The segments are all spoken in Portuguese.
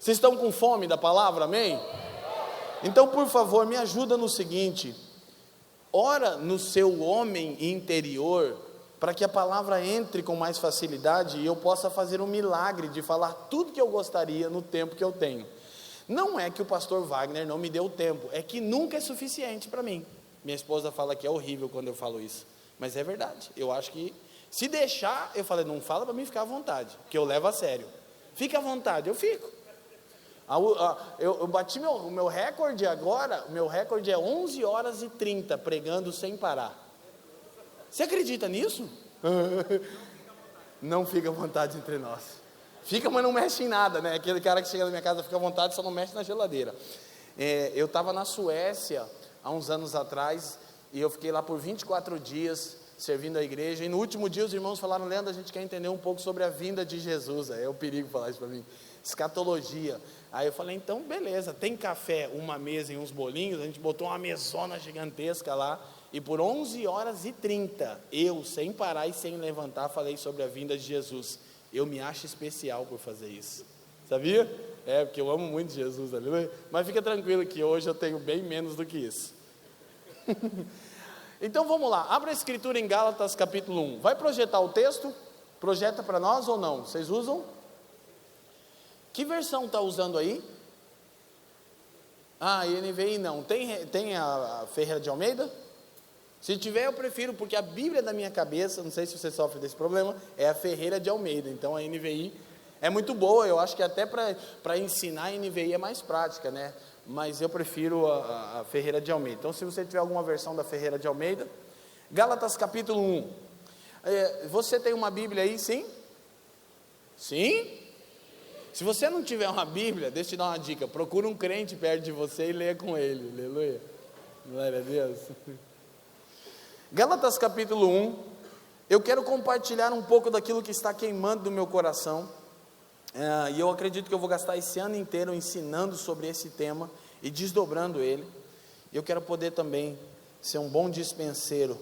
Vocês estão com fome da palavra, amém? Então, por favor, me ajuda no seguinte: ora no seu homem interior, para que a palavra entre com mais facilidade e eu possa fazer um milagre de falar tudo que eu gostaria no tempo que eu tenho. Não é que o pastor Wagner não me deu tempo, é que nunca é suficiente para mim. Minha esposa fala que é horrível quando eu falo isso, mas é verdade. Eu acho que, se deixar, eu falei, não fala para mim ficar à vontade, que eu levo a sério. Fica à vontade, eu fico. Eu bati o meu recorde agora, o meu recorde é 11 horas e 30 pregando sem parar. Você acredita nisso? Não fica à vontade entre nós. Fica, mas não mexe em nada, né? Aquele cara que chega na minha casa fica à vontade, só não mexe na geladeira. Eu estava na Suécia há uns anos atrás, e eu fiquei lá por 24 dias servindo a igreja, e no último dia os irmãos falaram: Leandro, a gente quer entender um pouco sobre a vinda de Jesus. É o perigo falar isso para mim, escatologia. Aí eu falei, então beleza, tem café, uma mesa e uns bolinhos. A gente botou uma mesona gigantesca lá, e por 11 horas e 30, eu, sem parar e sem levantar, falei sobre a vinda de Jesus. Eu me acho especial por fazer isso, sabia? Porque eu amo muito Jesus, aleluia. Mas fica tranquilo que hoje eu tenho bem menos do que isso. Então vamos lá, abra a escritura em Gálatas capítulo 1. Vai projetar o texto? Projeta para nós ou não? Vocês usam? Que versão está usando aí? NVI não. Tem a Ferreira de Almeida? Se tiver, eu prefiro, porque a Bíblia da minha cabeça, não sei se você sofre desse problema, é a Ferreira de Almeida. Então a NVI é muito boa, eu acho que até para ensinar a NVI é mais prática, né? Mas eu prefiro a Ferreira de Almeida. Então, se você tiver alguma versão da Ferreira de Almeida, Gálatas capítulo 1. Você tem uma Bíblia aí, sim? Sim? Se você não tiver uma Bíblia, deixa eu te dar uma dica: procura um crente perto de você e leia com ele, aleluia, glória a Deus. Gálatas capítulo 1, eu quero compartilhar um pouco daquilo que está queimando do meu coração, e eu acredito que eu vou gastar esse ano inteiro ensinando sobre esse tema e desdobrando ele. Eu quero poder também ser um bom dispenseiro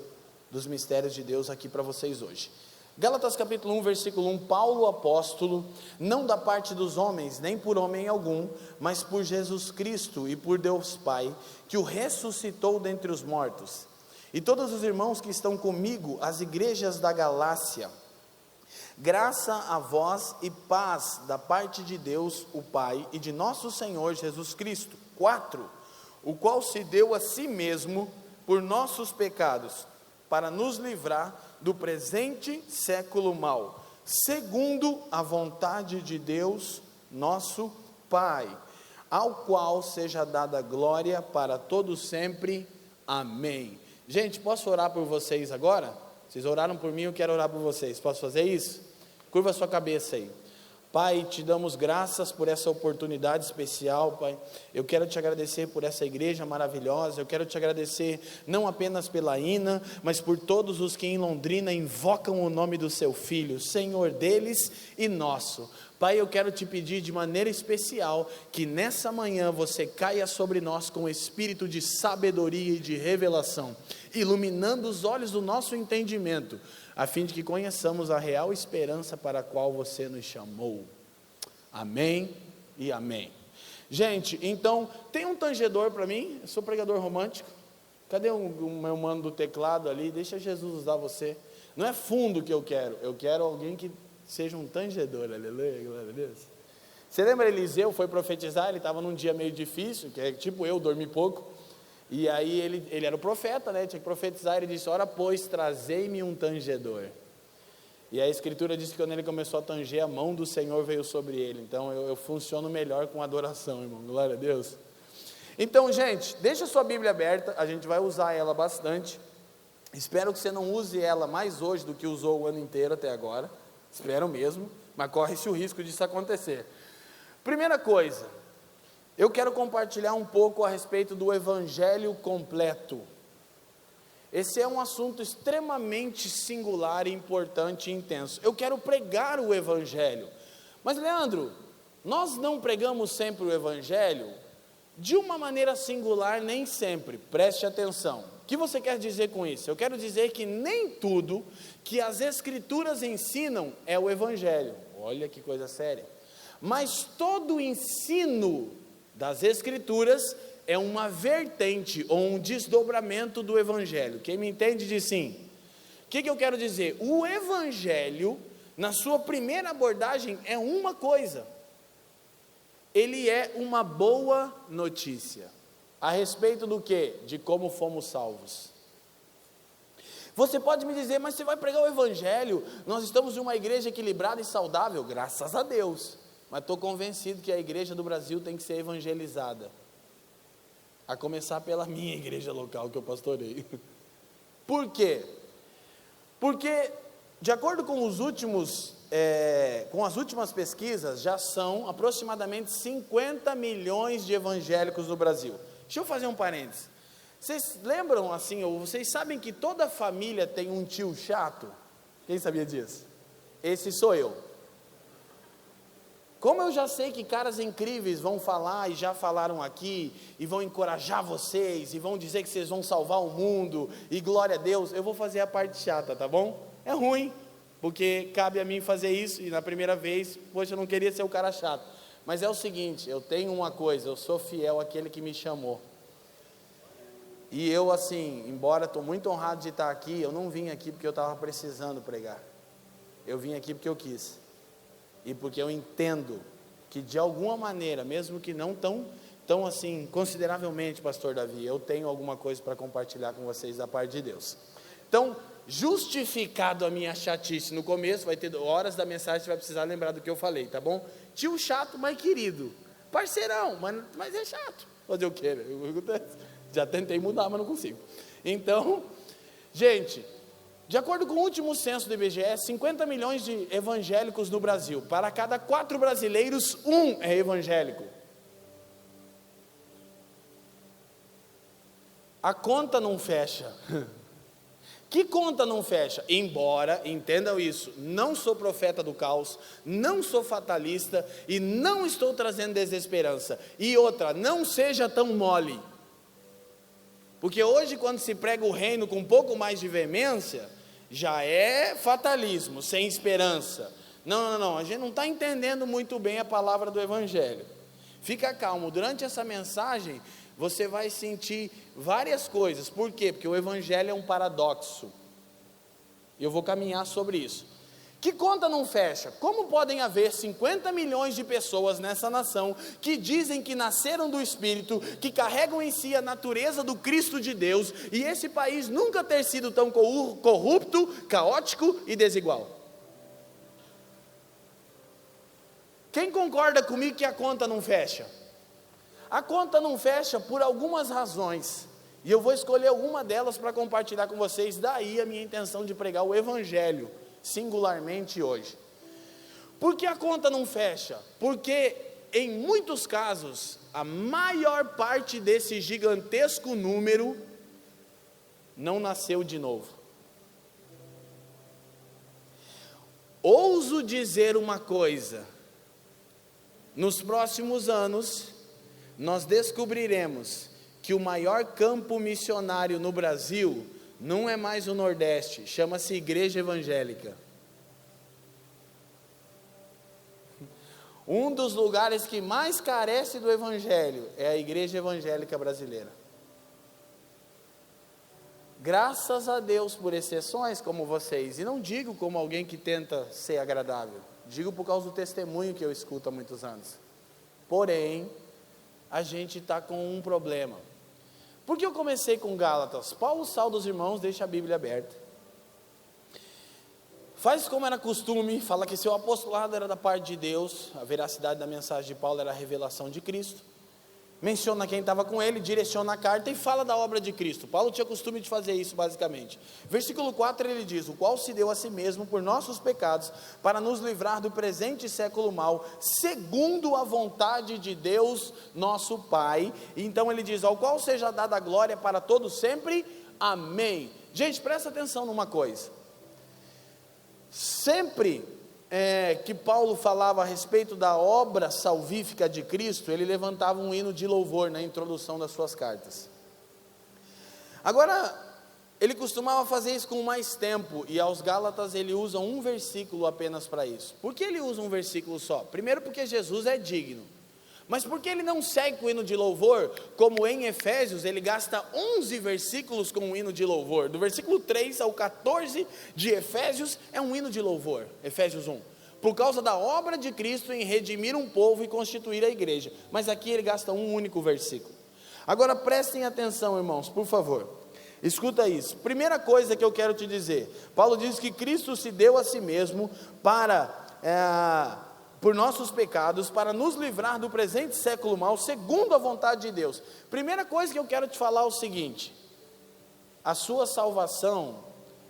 dos mistérios de Deus aqui para vocês hoje. Gálatas capítulo 1, versículo 1, Paulo apóstolo, não da parte dos homens, nem por homem algum, mas por Jesus Cristo e por Deus Pai, que o ressuscitou dentre os mortos, e todos os irmãos que estão comigo, as igrejas da Galácia, graça a vós e paz da parte de Deus o Pai e de nosso Senhor Jesus Cristo. 4, o qual se deu a si mesmo por nossos pecados, para nos livrar do presente século mau, segundo a vontade de Deus nosso Pai, ao qual seja dada glória para todos sempre, amém. Gente, posso orar por vocês agora? Vocês oraram por mim, eu quero orar por vocês, posso fazer isso? Curva a sua cabeça aí. Pai, te damos graças por essa oportunidade especial, Pai. Eu quero te agradecer por essa igreja maravilhosa. Eu quero te agradecer não apenas pela Ina, mas por todos os que em Londrina invocam o nome do seu Filho, Senhor deles e nosso. Pai, eu quero te pedir de maneira especial que nessa manhã você caia sobre nós com espírito de sabedoria e de revelação, iluminando os olhos do nosso entendimento, a fim de que conheçamos a real esperança para a qual você nos chamou. Amém e amém. Gente, então, tem um tangedor para mim? Eu sou pregador romântico. Cadê o meu mano do teclado ali? Deixa Jesus usar você. Não é fundo que eu quero alguém que seja um tangedor, aleluia, glória a Deus. Você lembra Eliseu foi profetizar, ele estava num dia meio difícil, que é tipo eu, dormi pouco, e aí ele era o profeta, né, tinha que profetizar, ele disse, ora pois, trazei-me um tangedor, e a escritura diz que quando ele começou a tanger, a mão do Senhor veio sobre ele. Então eu funciono melhor com adoração, irmão, glória a Deus. Então, gente, deixa a sua Bíblia aberta, a gente vai usar ela bastante, espero que você não use ela mais hoje do que usou o ano inteiro até agora, espero mesmo, mas corre-se o risco disso acontecer. Primeira coisa, eu quero compartilhar um pouco a respeito do Evangelho completo. Esse é um assunto extremamente singular, importante e intenso. Eu quero pregar o Evangelho, mas Leandro, nós não pregamos sempre o Evangelho? De uma maneira singular, nem sempre, preste atenção. O que você quer dizer com isso? Eu quero dizer que nem tudo que as Escrituras ensinam é o Evangelho. Olha que coisa séria. mas todo o ensino das Escrituras é uma vertente ou um desdobramento do Evangelho. Quem me entende diz sim. O que eu quero dizer? O Evangelho, na sua primeira abordagem, é uma coisa. Ele é uma boa notícia. A respeito do quê? De como fomos salvos. Você pode me dizer, mas você vai pregar o Evangelho, nós estamos em uma igreja equilibrada e saudável, graças a Deus, mas estou convencido que a igreja do Brasil tem que ser evangelizada, a começar pela minha igreja local que eu pastoreio. Por quê? Porque, de acordo com com as últimas pesquisas, já são aproximadamente 50 milhões de evangélicos no Brasil. Deixa eu fazer um parênteses. Vocês lembram assim, ou vocês sabem que toda família tem um tio chato? Quem sabia disso? Esse sou eu. Como eu já sei que caras incríveis vão falar e já falaram aqui, e vão encorajar vocês, e vão dizer que vocês vão salvar o mundo, e glória a Deus, eu vou fazer a parte chata, tá bom? É ruim, porque cabe a mim fazer isso, e na primeira vez, poxa, eu não queria ser o cara chato. Mas é o seguinte, eu tenho uma coisa, eu sou fiel àquele que me chamou. E eu assim, embora estou muito honrado de estar aqui, eu não vim aqui porque eu estava precisando pregar. Eu vim aqui porque eu quis. E porque eu entendo que de alguma maneira, mesmo que não tão assim, consideravelmente, pastor Davi, eu tenho alguma coisa para compartilhar com vocês da parte de Deus. Então, justificado a minha chatice no começo, vai ter horas da mensagem, você vai precisar lembrar do que eu falei, tá bom? Tio chato, mas querido, parceirão, mas é chato, fazer o quê? Já tentei mudar, mas não consigo. Então, gente, de acordo com o último censo do IBGE, 50 milhões de evangélicos no Brasil. Para cada 4 brasileiros, 1 é evangélico. A conta não fecha. Que conta não fecha? Embora, entendam isso, não sou profeta do caos, não sou fatalista e não estou trazendo desesperança. E outra, não seja tão mole. Porque hoje, quando se prega o reino com um pouco mais de veemência, já é fatalismo, sem esperança. Não, a gente não está entendendo muito bem a palavra do Evangelho. Fica calmo, durante essa mensagem, você vai sentir várias coisas. Por quê? Porque o Evangelho é um paradoxo. E eu vou caminhar sobre isso. Que conta não fecha? Como podem haver 50 milhões de pessoas nessa nação que dizem que nasceram do Espírito, que carregam em si a natureza do Cristo de Deus, e esse país nunca ter sido tão corrupto, caótico e desigual? Quem concorda comigo que a conta não fecha? A conta não fecha por algumas razões, e eu vou escolher uma delas para compartilhar com vocês, daí a minha intenção de pregar o Evangelho, singularmente hoje. Por que a conta não fecha? Porque em muitos casos, a maior parte desse gigantesco número não nasceu de novo. Ouso dizer uma coisa: nos próximos anos, nós descobriremos que o maior campo missionário no Brasil não é mais o Nordeste, chama-se Igreja Evangélica. Um dos lugares que mais carece do Evangelho é a Igreja Evangélica brasileira. Graças a Deus por exceções como vocês, e não digo como alguém que tenta ser agradável, digo por causa do testemunho que eu escuto há muitos anos. Porém, a gente está com um problema. Por que eu comecei com Gálatas? Paulo salva os irmãos, deixa a Bíblia aberta. Faz como era costume, fala que seu apostolado era da parte de Deus, a veracidade da mensagem de Paulo era a revelação de Cristo. Menciona quem estava com ele, direciona a carta e fala da obra de Cristo. Paulo tinha costume de fazer isso basicamente. Versículo 4 ele diz: o qual se deu a si mesmo por nossos pecados, para nos livrar do presente século mau, segundo a vontade de Deus nosso Pai. E então ele diz: ao qual seja dada a glória para todos sempre, amém. Gente, presta atenção numa coisa. Sempre que Paulo falava a respeito da obra salvífica de Cristo, ele levantava um hino de louvor na introdução das suas cartas. Agora, ele costumava fazer isso com mais tempo, e aos Gálatas ele usa um versículo apenas para isso. Por que ele usa um versículo só? Primeiro porque Jesus é digno, mas porque ele não segue com o hino de louvor, como em Efésios, ele gasta 11 versículos com o hino de louvor, do versículo 3 ao 14 de Efésios, é um hino de louvor, Efésios 1, por causa da obra de Cristo em redimir um povo e constituir a igreja, mas aqui ele gasta um único versículo. Agora prestem atenção, irmãos, por favor. Escuta isso, primeira coisa que eu quero te dizer, Paulo diz que Cristo se deu a si mesmo por nossos pecados, para nos livrar do presente século mau, segundo a vontade de Deus. Primeira coisa que eu quero te falar é o seguinte: a sua salvação,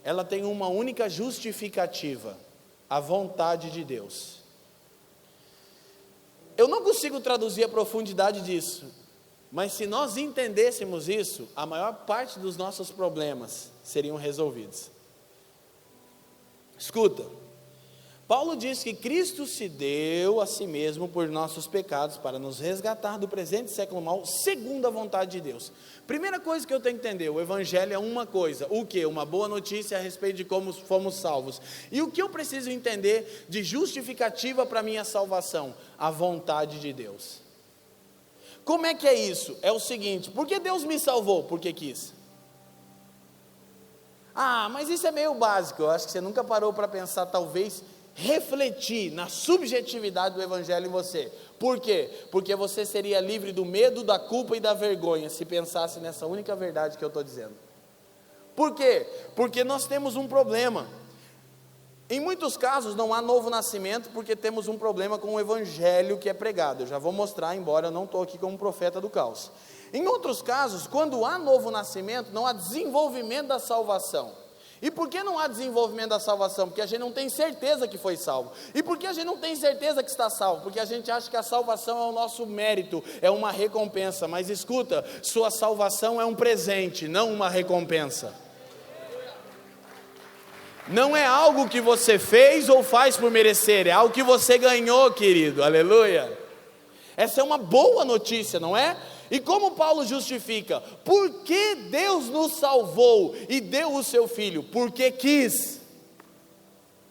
ela tem uma única justificativa, a vontade de Deus. Eu não consigo traduzir a profundidade disso, mas se nós entendêssemos isso, a maior parte dos nossos problemas seriam resolvidos. Escuta, Paulo diz que Cristo se deu a si mesmo por nossos pecados, para nos resgatar do presente século mau, segundo a vontade de Deus. Primeira coisa que eu tenho que entender, o Evangelho é uma coisa, o que? Uma boa notícia a respeito de como fomos salvos. E o que eu preciso entender de justificativa para a minha salvação? A vontade de Deus. Como é que é isso? É o seguinte: por que Deus me salvou? Porque quis. Mas isso é meio básico. Eu acho que você nunca parou para pensar, talvez refletir na subjetividade do Evangelho em você. Por quê? Porque você seria livre do medo, da culpa e da vergonha, se pensasse nessa única verdade que eu estou dizendo. Por quê? Porque nós temos um problema. Em muitos casos não há novo nascimento, porque temos um problema com o Evangelho que é pregado. Eu já vou mostrar, embora eu não estou aqui como profeta do caos. Em outros casos, quando há novo nascimento, não há desenvolvimento da salvação. E por que não há desenvolvimento da salvação? Porque a gente não tem certeza que foi salvo. E por que a gente não tem certeza que está salvo? Porque a gente acha que a salvação é o nosso mérito, é uma recompensa. Mas escuta, sua salvação é um presente, não uma recompensa. Não é algo que você fez ou faz por merecer, é algo que você ganhou, querido, aleluia. Essa é uma boa notícia, não é? E como Paulo justifica? Por que Deus nos salvou e deu o seu Filho? Porque quis.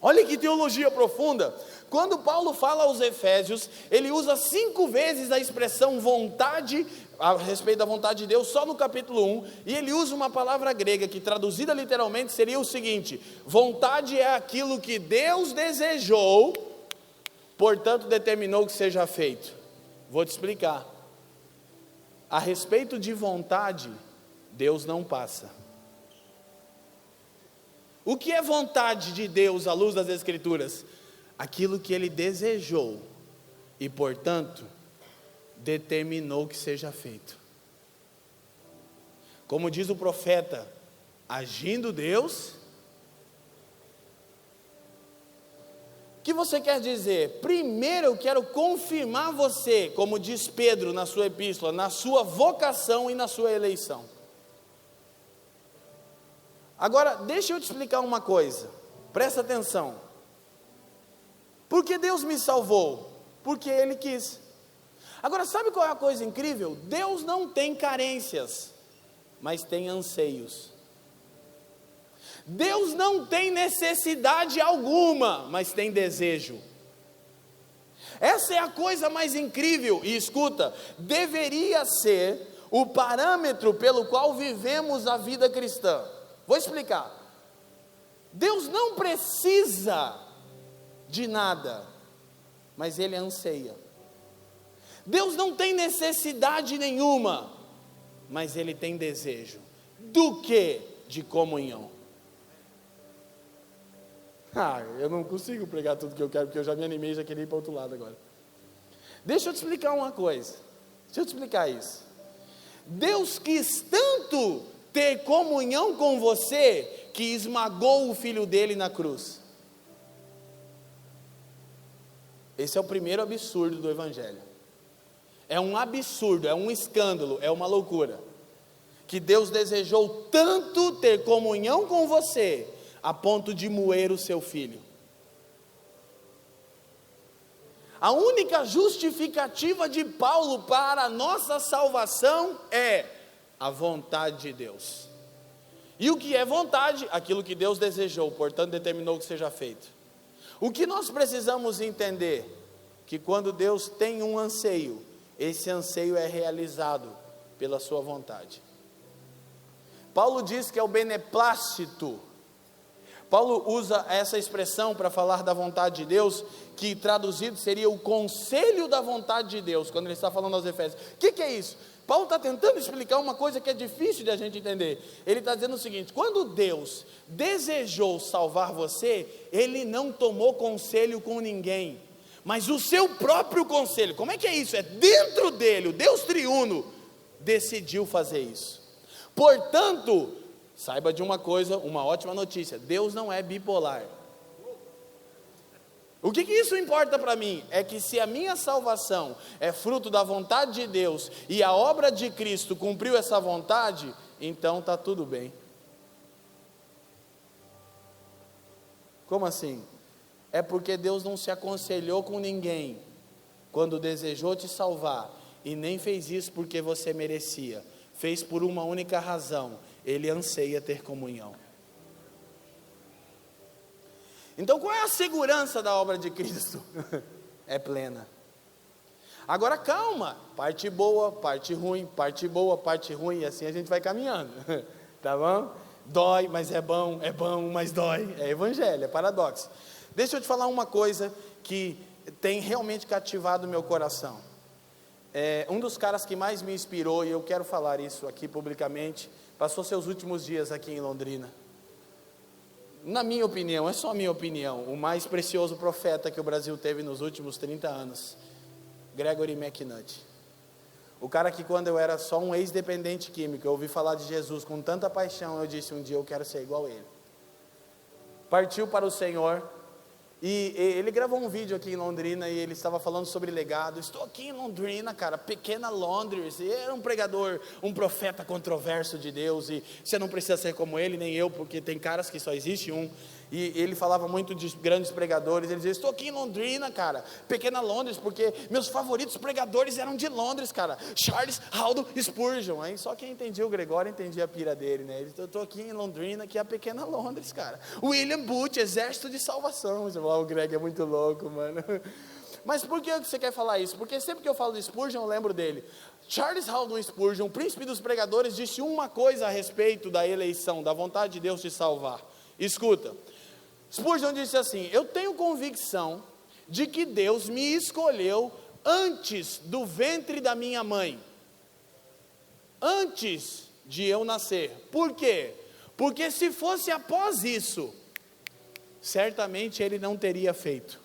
Olha que teologia profunda. Quando Paulo fala aos Efésios, ele usa 5 vezes a expressão vontade, a respeito da vontade de Deus, só no capítulo 1, e ele usa uma palavra grega, que traduzida literalmente seria o seguinte: vontade é aquilo que Deus desejou, portanto determinou que seja feito. Vou te explicar. A respeito de vontade, Deus não passa. O que é vontade de Deus à luz das Escrituras? Aquilo que Ele desejou e, portanto, determinou que seja feito. Como diz o profeta, agindo Deus. O que você quer dizer? Primeiro eu quero confirmar você, como diz Pedro na sua epístola, na sua vocação e na sua eleição. Agora, deixa eu te explicar uma coisa, presta atenção. Por que Deus me salvou? Porque Ele quis. Agora, sabe qual é a coisa incrível? Deus não tem carências, mas tem anseios. Deus não tem necessidade alguma, mas tem desejo. Essa é a coisa mais incrível, e escuta, deveria ser o parâmetro pelo qual vivemos a vida cristã. Vou explicar. Deus não precisa de nada, mas Ele anseia. Deus não tem necessidade nenhuma, mas Ele tem desejo. Do que? De comunhão. Eu não consigo pregar tudo que eu quero, porque eu já me animei, já queria ir para o outro lado agora. Deixa eu te explicar uma coisa. Deixa eu te explicar isso. Deus quis tanto ter comunhão com você, que esmagou o Filho dele na cruz. Esse é o primeiro absurdo do Evangelho. É um absurdo, é um escândalo, é uma loucura. Que Deus desejou tanto ter comunhão com você, a ponto de moer o seu Filho. A única justificativa de Paulo para a nossa salvação é a vontade de Deus. E o que é vontade? Aquilo que Deus desejou, portanto determinou que seja feito. O que nós precisamos entender? Que quando Deus tem um anseio, esse anseio é realizado pela sua vontade. Paulo diz que é o beneplácito. Paulo usa essa expressão para falar da vontade de Deus, que traduzido seria o conselho da vontade de Deus, quando ele está falando aos Efésios. O que é isso? Paulo está tentando explicar uma coisa que é difícil de a gente entender. Ele está dizendo o seguinte: quando Deus desejou salvar você, Ele não tomou conselho com ninguém, mas o seu próprio conselho. Como é que é isso? É dentro dele, o Deus triuno decidiu fazer isso. Portanto, saiba de uma coisa, uma ótima notícia: Deus não é bipolar. O que isso importa para mim? É que se a minha salvação é fruto da vontade de Deus, e a obra de Cristo cumpriu essa vontade, então está tudo bem. Como assim? É porque Deus não se aconselhou com ninguém, quando desejou te salvar, e nem fez isso porque você merecia, fez por uma única razão: Ele anseia ter comunhão. Então qual é a segurança da obra de Cristo? É plena. Agora calma, parte boa, parte ruim, parte boa, parte ruim, e assim a gente vai caminhando, tá bom? Dói, mas é bom, mas dói, é evangelho, é paradoxo. Deixa eu te falar uma coisa que tem realmente cativado o meu coração. Um dos caras que mais me inspirou, e eu quero falar isso aqui publicamente, passou seus últimos dias aqui em Londrina. Na minha opinião, é só minha opinião, o mais precioso profeta que o Brasil teve nos últimos 30 anos, Gregory McNutt. O cara que, quando eu era só um ex-dependente químico, eu ouvi falar de Jesus com tanta paixão, eu disse: um dia eu quero ser igual a ele. Partiu para o Senhor, e ele gravou um vídeo aqui em Londrina, e ele estava falando sobre legado. Estou aqui em Londrina, cara, pequena Londres. E era um pregador, um profeta controverso de Deus, e você não precisa ser como ele, nem eu, porque tem caras que só existe um. E ele falava muito de grandes pregadores. Ele dizia: estou aqui em Londrina, cara, pequena Londres, porque meus favoritos pregadores eram de Londres, cara, Charles Haddon Spurgeon. Aí só quem entendia o Gregório entendia a pira dele, né? Ele: estou aqui em Londrina, que é a pequena Londres, cara. William Booth, Exército de Salvação. Você fala: o Greg é muito louco, mano. Mas por que você quer falar isso? Porque sempre que eu falo de Spurgeon, eu lembro dele. Charles Haddon Spurgeon, o príncipe dos pregadores, disse uma coisa a respeito da eleição, da vontade de Deus te salvar. Escuta, Spurgeon disse assim: eu tenho convicção de que Deus me escolheu antes do ventre da minha mãe, antes de eu nascer. Por quê? Porque se fosse após isso, certamente Ele não teria feito.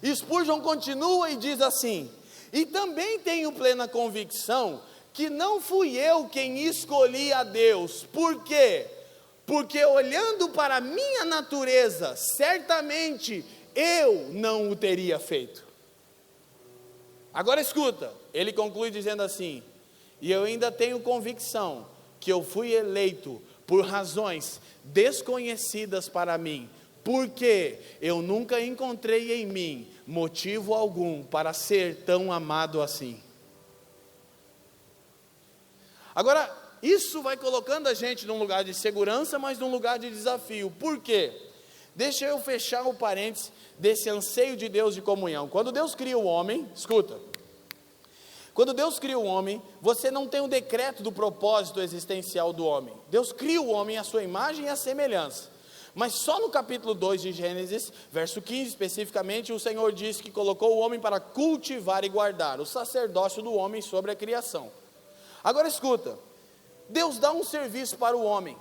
E Spurgeon continua e diz assim: e também tenho plena convicção que não fui eu quem escolhi a Deus. Por quê? Porque olhando para a minha natureza, certamente eu não o teria feito. Agora escuta, ele conclui dizendo assim: e eu ainda tenho convicção que eu fui eleito por razões desconhecidas para mim, porque eu nunca encontrei em mim motivo algum para ser tão amado assim. Agora, isso vai colocando a gente num lugar de segurança, mas num lugar de desafio. Por quê? Deixa eu fechar o parênteses desse anseio de Deus de comunhão. Quando Deus cria o homem, escuta, quando Deus cria o homem, você não tem o decreto do propósito existencial do homem. Deus cria o homem à sua imagem e à semelhança. Mas só no capítulo 2 de Gênesis, verso 15 especificamente, o Senhor diz que colocou o homem para cultivar e guardar o sacerdócio do homem sobre a criação. Agora escuta, Deus dá um serviço para o homem,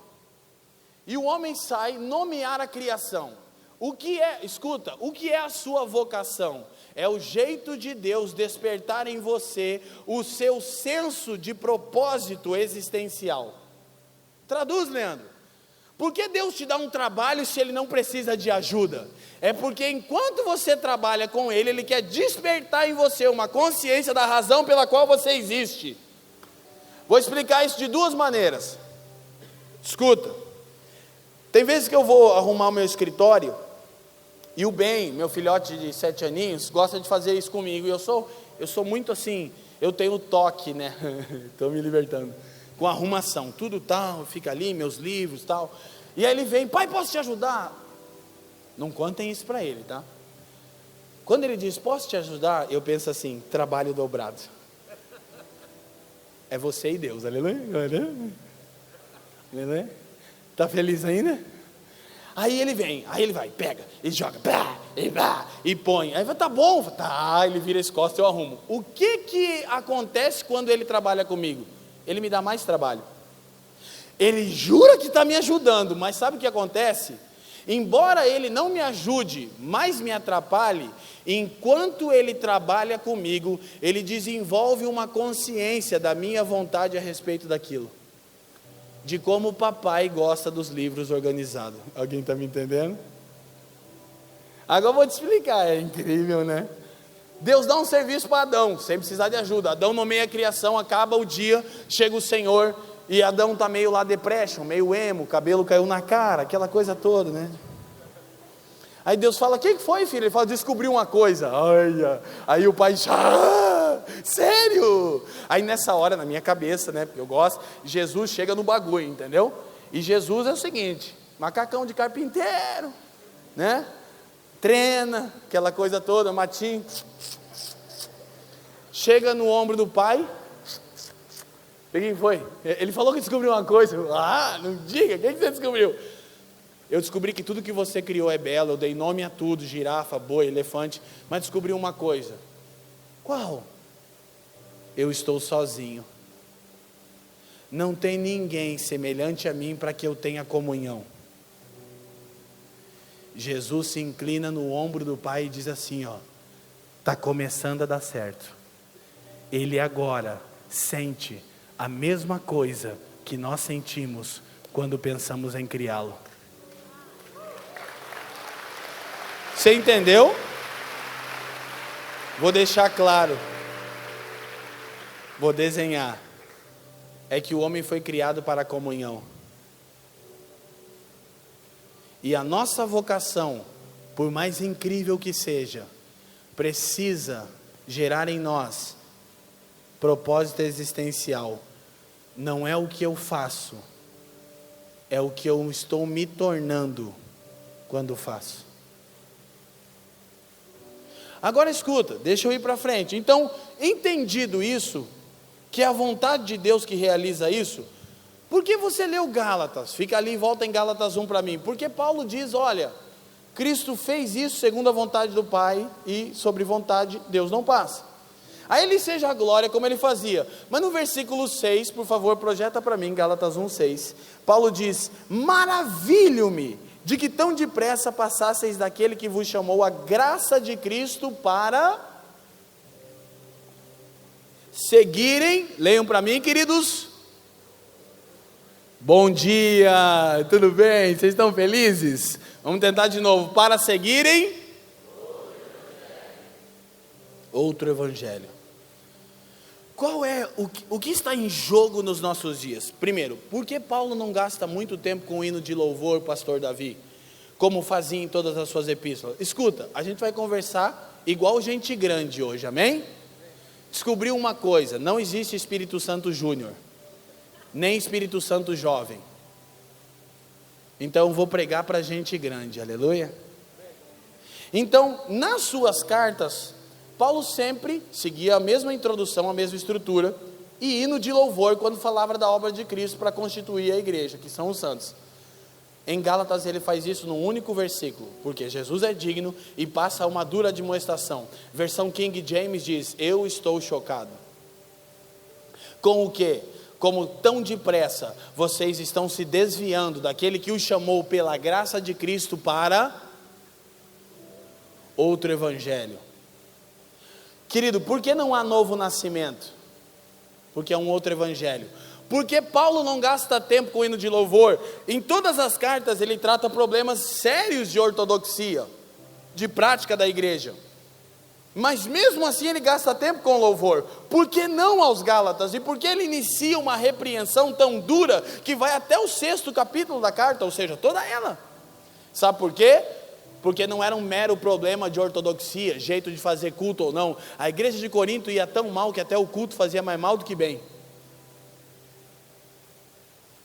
e o homem sai nomear a criação. O que é, escuta, o que é a sua vocação? É o jeito de Deus despertar em você o seu senso de propósito existencial. Traduz, Leandro. Por que Deus te dá um trabalho se Ele não precisa de ajuda? É porque enquanto você trabalha com Ele, Ele quer despertar em você uma consciência da razão pela qual você existe. Vou explicar isso de duas maneiras. Escuta, tem vezes que eu vou arrumar o meu escritório, e o Ben, meu filhote de 7 aninhos, gosta de fazer isso comigo, e eu sou muito assim, eu tenho toque, né? Estou me libertando. com arrumação, tudo tal, fica ali, meus livros tal. E aí ele vem, pai, posso te ajudar? Não contem isso para ele, tá? Quando ele diz, posso te ajudar? Eu penso assim, trabalho dobrado. É você e Deus, aleluia? Aleluia? Tá feliz ainda? Aí ele vem, aí ele vai, pega, e joga, e põe. Aí vai, tá bom, tá, ele vira as costas, eu arrumo. O que acontece quando ele trabalha comigo? Ele me dá mais trabalho. Ele jura que está me ajudando, mas sabe o que acontece? Embora ele não me ajude, mas me atrapalhe, enquanto ele trabalha comigo, ele desenvolve uma consciência da minha vontade a respeito daquilo. De como o papai gosta dos livros organizados. Alguém está me entendendo? Agora eu vou te explicar, é incrível, né? Deus dá um serviço para Adão, sem precisar de ajuda. Adão nomeia a criação, acaba o dia, chega o Senhor, e Adão está meio lá depression, meio emo, o cabelo caiu na cara, aquela coisa toda, né? Aí Deus fala, o que foi, filho? Ele fala, descobri uma coisa. Aí o pai diz, sério? Aí nessa hora, na minha cabeça, né, porque eu gosto, Jesus chega no bagulho, entendeu? E Jesus é o seguinte, macacão de carpinteiro, né? Treina, aquela coisa toda, matinho. Chega no ombro do pai. O que foi? Ele falou que descobriu uma coisa. Não diga, o que você descobriu? Eu descobri que tudo que você criou é belo, eu dei nome a tudo, girafa, boi, elefante, mas descobri uma coisa. Qual? Eu estou sozinho. Não tem ninguém semelhante a mim para que eu tenha comunhão. Jesus se inclina no ombro do pai e diz assim, está começando a dar certo. Ele agora sente a mesma coisa que nós sentimos quando pensamos em criá-lo. Você entendeu? Vou deixar claro. Vou desenhar. É que o homem foi criado para a comunhão. E a nossa vocação, por mais incrível que seja, precisa gerar em nós propósito existencial. Não é o que eu faço, é o que eu estou me tornando quando faço. Agora escuta, deixa eu ir para frente. Então, entendido isso, que é a vontade de Deus que realiza isso, por que você leu Gálatas? Fica ali e volta em Gálatas 1 para mim. Porque Paulo diz, olha, Cristo fez isso segundo a vontade do Pai e sobre vontade Deus não passa. A Ele seja a glória como Ele fazia. Mas no versículo 6, por favor, projeta para mim, Gálatas 1:6. Paulo diz, maravilho-me de que tão depressa passasseis daquele que vos chamou a graça de Cristo para seguirem, leiam para mim, queridos. Bom dia, tudo bem? Vocês estão felizes? Vamos tentar de novo, para seguirem outro evangelho. Qual é o que está em jogo nos nossos dias? Primeiro, por que Paulo não gasta muito tempo com o hino de louvor, pastor Davi, como fazia em todas as suas epístolas? Escuta, a gente vai conversar igual gente grande hoje, amém? Descobriu uma coisa, não existe Espírito Santo Júnior, nem Espírito Santo Jovem. Então vou pregar para gente grande, aleluia? Então, nas suas cartas, Paulo sempre seguia a mesma introdução, a mesma estrutura, e hino de louvor quando falava da obra de Cristo para constituir a igreja, que são os santos. Em Gálatas ele faz isso num único versículo, porque Jesus é digno e passa uma dura demonstração. Versão King James diz, eu estou chocado. Com o quê? Como tão depressa vocês estão se desviando daquele que os chamou pela graça de Cristo para outro evangelho. Querido, por que não há novo nascimento? Porque é um outro evangelho. Por que Paulo não gasta tempo com o hino de louvor? Em todas as cartas ele trata problemas sérios de ortodoxia, de prática da igreja. Mas mesmo assim ele gasta tempo com louvor. Por que não aos Gálatas? E por que ele inicia uma repreensão tão dura que vai até o 6º capítulo da carta, ou seja, toda ela? Sabe por quê? Porque não era um mero problema de ortodoxia, jeito de fazer culto ou não. A igreja de Corinto ia tão mal que até o culto fazia mais mal do que bem.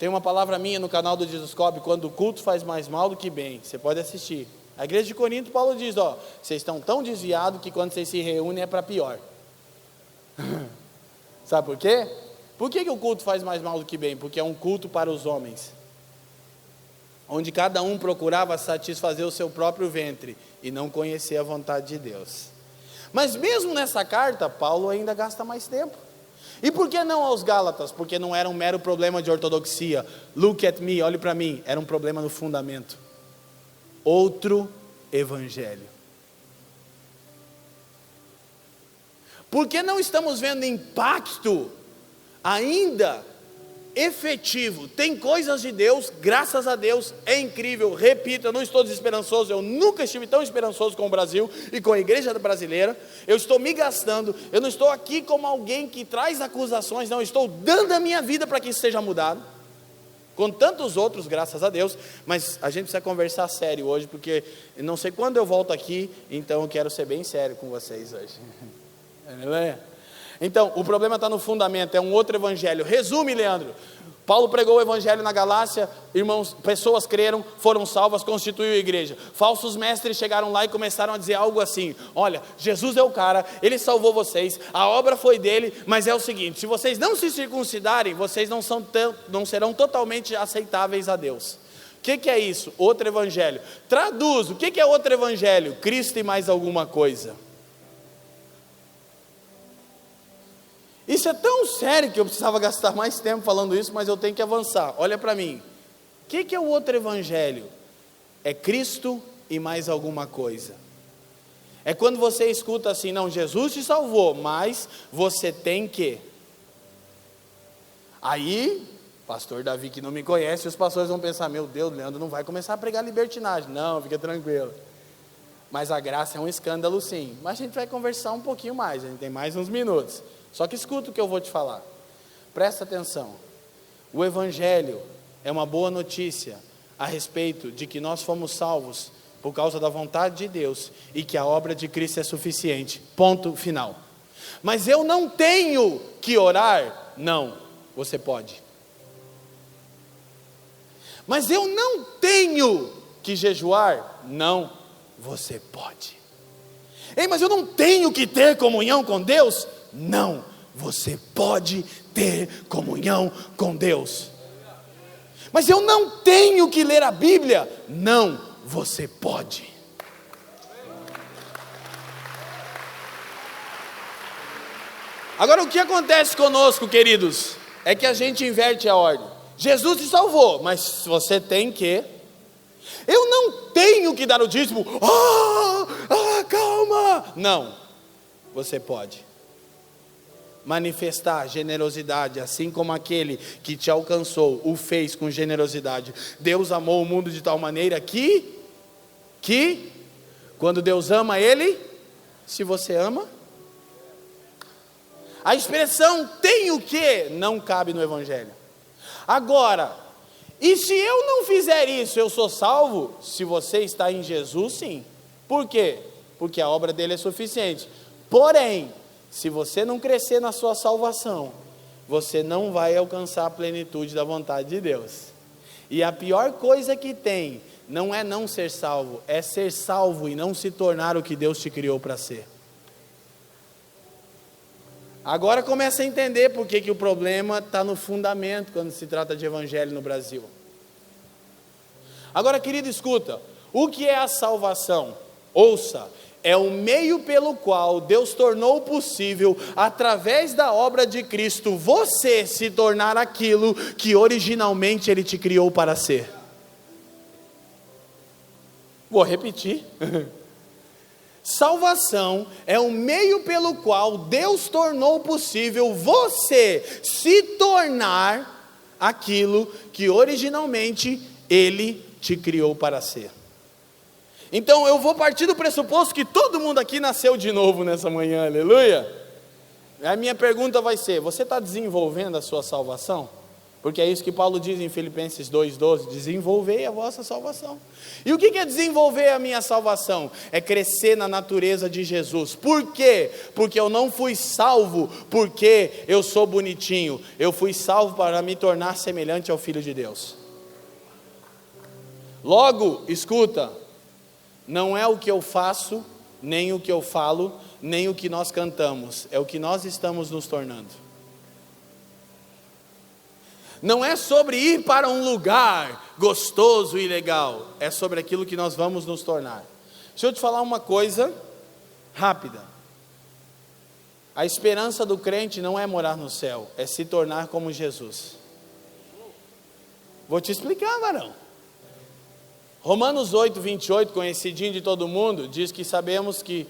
Tem uma palavra minha no canal do Jesuscope, quando o culto faz mais mal do que bem. Você pode assistir. A igreja de Corinto, Paulo diz, vocês estão tão desviados que quando vocês se reúnem é para pior. Sabe por quê? Por que o culto faz mais mal do que bem? Porque é um culto para os homens, onde cada um procurava satisfazer o seu próprio ventre e não conhecer a vontade de Deus. Mas mesmo nessa carta, Paulo ainda gasta mais tempo. E por que não aos Gálatas? Porque não era um mero problema de ortodoxia. Look at me, olhe para mim. Era um problema no fundamento. Outro evangelho. Por que não estamos vendo impacto ainda efetivo? Tem coisas de Deus, graças a Deus, é incrível. Repito, eu não estou desesperançoso, eu nunca estive tão esperançoso com o Brasil e com a igreja brasileira. Eu estou me gastando, eu não estou aqui como alguém que traz acusações, não, eu estou dando a minha vida para que isso seja mudado, com tantos outros, graças a Deus. Mas a gente precisa conversar sério hoje, porque eu não sei quando eu volto aqui, então eu quero ser bem sério com vocês hoje. Então, o problema está no fundamento, é um outro evangelho. Resume, Leandro. Paulo pregou o evangelho na Galácia, irmãos, pessoas creram, foram salvas, constituiu a igreja. Falsos mestres chegaram lá e começaram a dizer algo assim: olha, Jesus é o cara, ele salvou vocês, a obra foi dele, mas é o seguinte, se vocês não se circuncidarem, vocês não serão totalmente aceitáveis a Deus. O que é isso? Outro evangelho. Traduz, o que é outro evangelho? Cristo e mais alguma coisa. Isso é tão sério que eu precisava gastar mais tempo falando isso, mas eu tenho que avançar. Olha para mim. O que é o outro evangelho? É Cristo e mais alguma coisa. É quando você escuta assim, não, Jesus te salvou, mas você tem que. Aí, pastor Davi que não me conhece, os pastores vão pensar, meu Deus, Leandro não vai começar a pregar libertinagem. Não, fica tranquilo. Mas a graça é um escândalo sim. Mas a gente vai conversar um pouquinho mais, a gente tem mais uns minutos. Só que escuta o que eu vou te falar. Presta atenção. O evangelho é uma boa notícia a respeito de que nós fomos salvos por causa da vontade de Deus e que a obra de Cristo é suficiente. Ponto final. Mas eu não tenho que orar? Não, você pode. Mas eu não tenho que jejuar? Não, você pode. Ei, mas eu não tenho que ter comunhão com Deus? Não, você pode ter comunhão com Deus. Mas eu não tenho que ler a Bíblia? Não, você pode. Agora o que acontece conosco, queridos, é que a gente inverte a ordem. Jesus te salvou, mas você tem que. Eu não tenho que dar o dízimo. Calma. Não, você pode manifestar generosidade, assim como aquele que te alcançou o fez com generosidade. Deus amou o mundo de tal maneira que quando Deus ama ele, se você ama, a expressão tem o que não cabe no evangelho. Agora, e se eu não fizer isso, eu sou salvo? Se você está em Jesus, sim. Por quê? Porque a obra dele é suficiente. Porém, se você não crescer na sua salvação, você não vai alcançar a plenitude da vontade de Deus. E a pior coisa que tem, não é não ser salvo, é ser salvo e não se tornar o que Deus te criou para ser. Agora começa a entender por que o problema está no fundamento quando se trata de evangelho no Brasil. Agora, querido, escuta, o que é a salvação? Ouça, é o meio pelo qual Deus tornou possível, através da obra de Cristo, você se tornar aquilo que originalmente Ele te criou para ser. Vou repetir. Salvação é o meio pelo qual Deus tornou possível você se tornar aquilo que originalmente Ele te criou para ser. Então eu vou partir do pressuposto que todo mundo aqui nasceu de novo nessa manhã, aleluia. A minha pergunta vai ser: você está desenvolvendo a sua salvação? Porque é isso que Paulo diz em Filipenses 2,12, desenvolvei a vossa salvação. E o que é desenvolver a minha salvação? É crescer na natureza de Jesus. Por quê? Porque eu não fui salvo porque eu sou bonitinho, eu fui salvo para me tornar semelhante ao Filho de Deus. Logo, escuta, não é o que eu faço, nem o que eu falo, nem o que nós cantamos, é o que nós estamos nos tornando. Não é sobre ir para um lugar gostoso e legal, é sobre aquilo que nós vamos nos tornar. Deixa eu te falar uma coisa rápida. A esperança do crente não é morar no céu, é se tornar como Jesus. Vou te explicar, varão. Romanos 8:28, conhecidinho de todo mundo, diz que sabemos que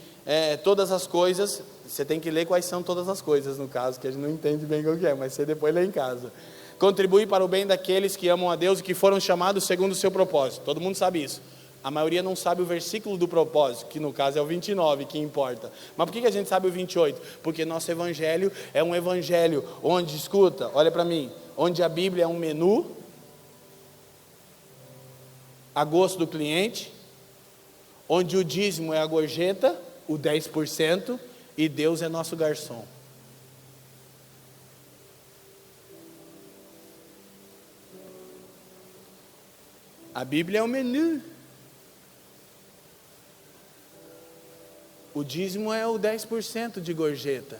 todas as coisas, você tem que ler quais são todas as coisas, no caso, que a gente não entende bem o que é, mas você depois lê em casa. Contribui para o bem daqueles que amam a Deus e que foram chamados segundo o seu propósito. Todo mundo sabe isso. A maioria não sabe o versículo do propósito, que no caso é o 29, que importa. Mas por que a gente sabe o 28? Porque nosso evangelho é um evangelho onde, escuta, olha para mim, onde a Bíblia é um menu, a gosto do cliente, onde o dízimo é a gorjeta, o 10%, e Deus é nosso garçom. A Bíblia é o menu. O dízimo é o 10% de gorjeta.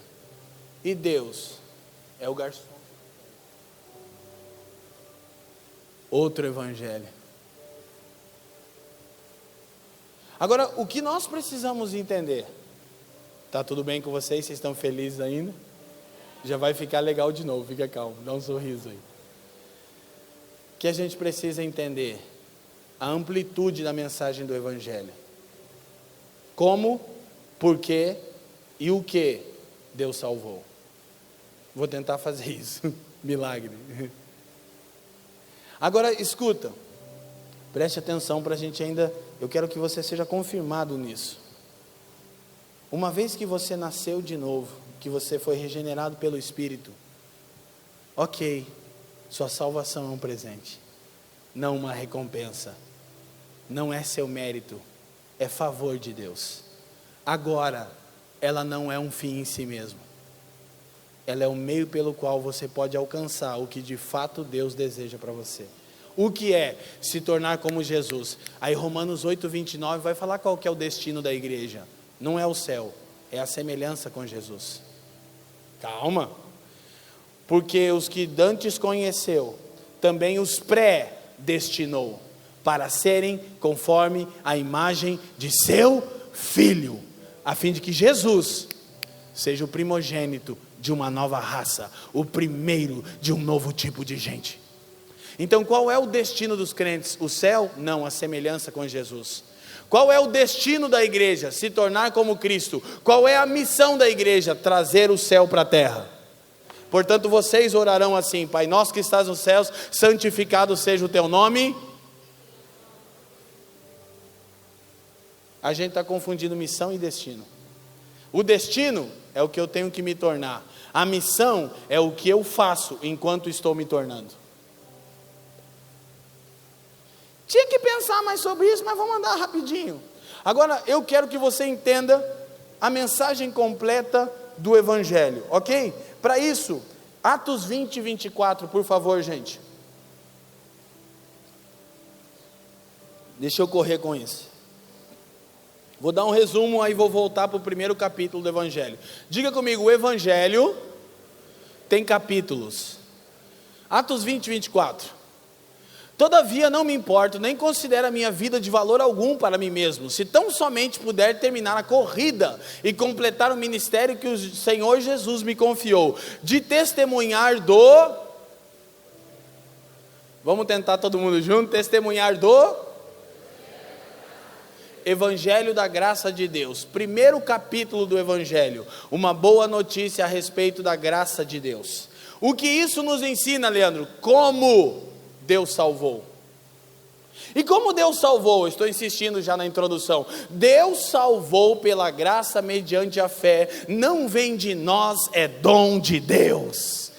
E Deus é o garçom. Outro evangelho. Agora, o que nós precisamos entender? Tá tudo bem com vocês? Vocês estão felizes ainda? Já vai ficar legal de novo, fica calmo, dá um sorriso aí. O que a gente precisa entender? A amplitude da mensagem do evangelho. Como, por quê e o que Deus salvou. Vou tentar fazer isso. Milagre. Agora, escuta. Preste atenção para a gente ainda. Eu quero que você seja confirmado nisso. Uma vez que você nasceu de novo, que você foi regenerado pelo Espírito, ok, sua salvação é um presente, não uma recompensa. Não é seu mérito, é favor de Deus. Agora, ela não é um fim em si mesmo. Ela é o meio pelo qual você pode alcançar o que de fato Deus deseja para você. O que é se tornar como Jesus? Aí Romanos 8:29 vai falar qual que é o destino da igreja. Não é o céu, é a semelhança com Jesus. Calma. Porque os que dantes conheceu, também os predestinou para serem conforme a imagem de seu Filho, a fim de que Jesus seja o primogênito de uma nova raça, o primeiro de um novo tipo de gente. Então qual é o destino dos crentes? O céu? Não, a semelhança com Jesus. Qual é o destino da igreja? Se tornar como Cristo. Qual é a missão da igreja? Trazer o céu para a terra. Portanto vocês orarão assim: Pai nosso que estás nos céus, santificado seja o teu nome. A gente está confundindo missão e destino. O destino é o que eu tenho que me tornar. A missão é o que eu faço enquanto estou me tornando. Tinha que pensar mais sobre isso, mas vamos andar rapidinho. Agora eu quero que você entenda a mensagem completa do Evangelho, ok? Para isso, Atos 20:24, por favor, gente. Deixa eu correr com isso. Vou dar um resumo, aí vou voltar para o primeiro capítulo do Evangelho. Diga comigo, o Evangelho tem capítulos. Atos 20:24. Todavia não me importo, nem considero a minha vida de valor algum para mim mesmo, se tão somente puder terminar a corrida e completar o ministério que o Senhor Jesus me confiou, de testemunhar do... Vamos tentar todo mundo junto, testemunhar do... Evangelho da graça de Deus, primeiro capítulo do Evangelho, uma boa notícia a respeito da graça de Deus. O que isso nos ensina, Leandro? Como Deus salvou. E como Deus salvou? Estou insistindo já na introdução. Deus salvou pela graça mediante a fé, não vem de nós, é dom de Deus.